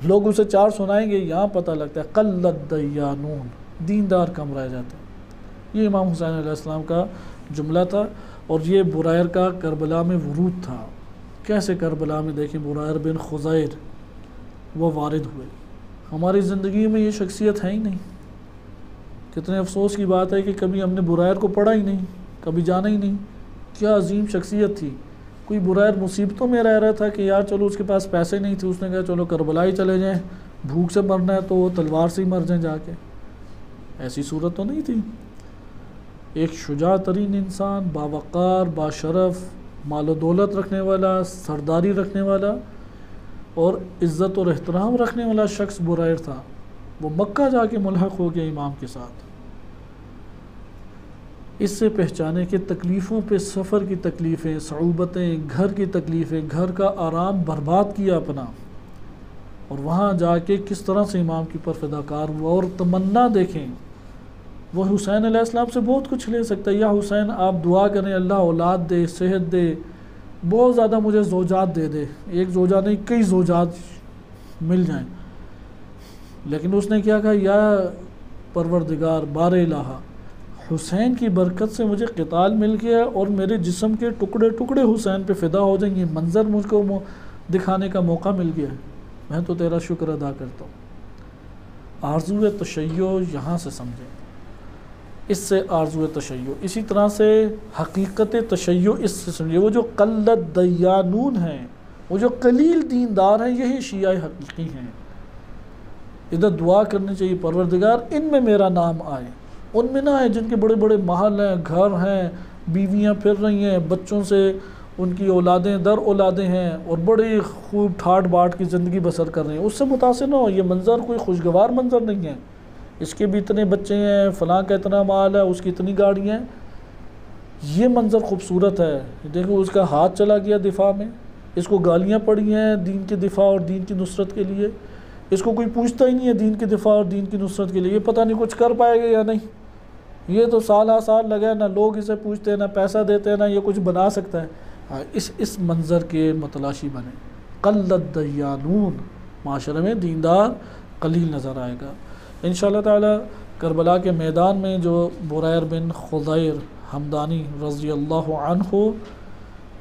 لوگ اسے چار سنائیں گے، یہاں پتہ لگتا ہے قلت دیانون، دیندار کم رہ جاتے ہیں۔ یہ امام حسین علیہ السلام کا جملہ تھا، اور یہ برائر کا کربلا میں ورود تھا۔ کیسے کربلا میں دیکھیں برائر بن خزیر وہ وارد ہوئے۔ ہماری زندگی میں یہ شخصیت ہے ہی نہیں۔ کتنے افسوس کی بات ہے کہ کبھی ہم نے برائر کو پڑھا ہی نہیں، کبھی جانا ہی نہیں۔ کیا عظیم شخصیت تھی۔ کوئی برائر مصیبتوں میں رہ رہا تھا کہ یار چلو اس کے پاس پیسے نہیں تھے، اس نے کہا چلو کربلا ہی چلے جائیں، بھوک سے مرنا ہے تو وہ تلوار سے ہی مر جائیں جا کے۔ ایسی صورت تو نہیں تھی۔ ایک شجاع ترین انسان، باوقار، باشرف، مال و دولت رکھنے والا، سرداری رکھنے والا اور عزت اور احترام رکھنے والا شخص برائر تھا۔ وہ مکہ جا کے ملحق ہو گیا امام کے ساتھ۔ اس سے پہچانے کہ تکلیفوں پہ سفر کی تکلیفیں، صعوبتیں، گھر کی تکلیفیں، گھر کا آرام برباد کیا اپنا، اور وہاں جا کے کس طرح سے امام کے اوپر فداکار ہوا۔ اور تمنا دیکھیں، وہ حسین علیہ السلام سے بہت کچھ لے سکتا ہے، یا حسین آپ دعا کریں اللہ اولاد دے، صحت دے، بہت زیادہ مجھے زوجات دے دے، ایک زوجہ نہیں کئی زوجات مل جائیں، لیکن اس نے کیا کہا، یا پروردگار بار الہ، حسین کی برکت سے مجھے قتال مل گیا اور میرے جسم کے ٹکڑے ٹکڑے حسین پہ فدا ہو جائیں، یہ منظر مجھ کو دکھانے کا موقع مل گیا ہے، میں تو تیرا شکر ادا کرتا ہوں۔ آرزو تشیع یہاں سے سمجھیں، اس سے آرزو تشیع، اسی طرح سے حقیقت تشیع اس سے سمجھیں۔ وہ جو قلت دیانون ہیں، وہ جو قلیل دیندار ہیں، یہی شیعہ حقیقی ہیں۔ ادھر دعا کرنی چاہیے پروردگار ان میں میرا نام آئے، ان میں نہ آئے جن کے بڑے بڑے محل ہیں، گھر ہیں، بیویاں پھر رہی ہیں، بچوں سے ان کی اولادیں در اولادیں ہیں، اور بڑی خوب ٹھاٹ باٹ کی زندگی بسر کر رہے ہیں، اس سے متاثر نہ ہو۔ یہ منظر کوئی خوشگوار منظر نہیں ہے، اس کے بھی اتنے بچے ہیں، فلاں کا اتنا مال ہے، اس کی اتنی گاڑیاں ہیں، یہ منظر خوبصورت ہے۔ دیکھو اس کا ہاتھ چلا گیا دفاع میں، اس کو گالیاں پڑی ہیں دین کے دفاع اور دین کی نصرت کے لیے، اس کو کوئی پوچھتا ہی نہیں ہے دین کے دفاع اور دین کی نصرت کے لیے، یہ پتہ نہیں کچھ کر پائے گا یا نہیں، یہ تو سال سال لگا، نہ لوگ اسے پوچھتے ہیں، نہ پیسہ دیتے ہیں، نہ یہ کچھ بنا سکتا ہے۔ اس منظر کے متلاشی بنے۔ قلت دیانون، معاشرے میں دیندار قلیل نظر آئے گا۔ انشاءاللہ تعالی کربلا کے میدان میں جو برائر بن خزیر حمدانی رضی اللہ عنہ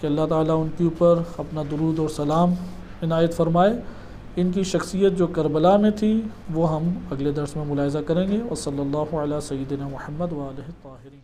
کہ اللہ تعالیٰ ان کے اوپر اپنا درود اور سلام عنایت فرمائے۔ ان کی شخصیت جو کربلا میں تھی وہ ہم اگلے درس میں ملاحظہ کریں گے، اور صلی اللہ علیہ سیدنا محمد و آلہ الطاہرین۔